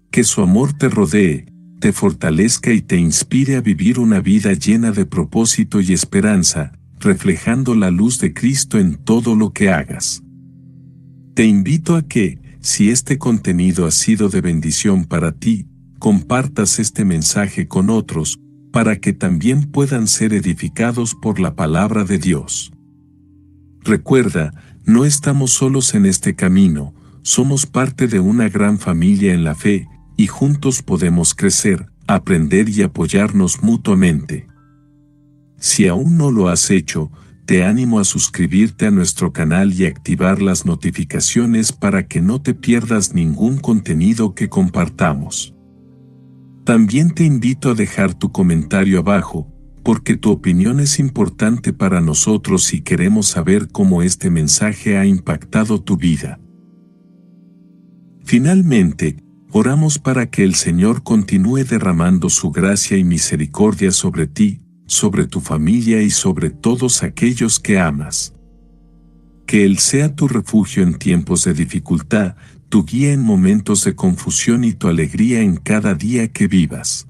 Que su amor te rodee, te fortalezca y te inspire a vivir una vida llena de propósito y esperanza, reflejando la luz de Cristo en todo lo que hagas. Te invito a que, si este contenido ha sido de bendición para ti, compartas este mensaje con otros, para que también puedan ser edificados por la palabra de Dios. Recuerda, no estamos solos en este camino, somos parte de una gran familia en la fe, y juntos podemos crecer, aprender y apoyarnos mutuamente. Si aún no lo has hecho, te animo a suscribirte a nuestro canal y activar las notificaciones para que no te pierdas ningún contenido que compartamos. También te invito a dejar tu comentario abajo, porque tu opinión es importante para nosotros y queremos saber cómo este mensaje ha impactado tu vida. Finalmente, oramos para que el Señor continúe derramando su gracia y misericordia sobre ti, sobre tu familia y sobre todos aquellos que amas. Que Él sea tu refugio en tiempos de dificultad, tu guía en momentos de confusión y tu alegría en cada día que vivas.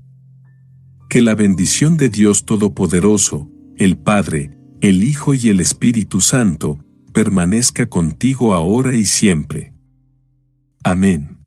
Que la bendición de Dios Todopoderoso, el Padre, el Hijo y el Espíritu Santo, permanezca contigo ahora y siempre. Amén.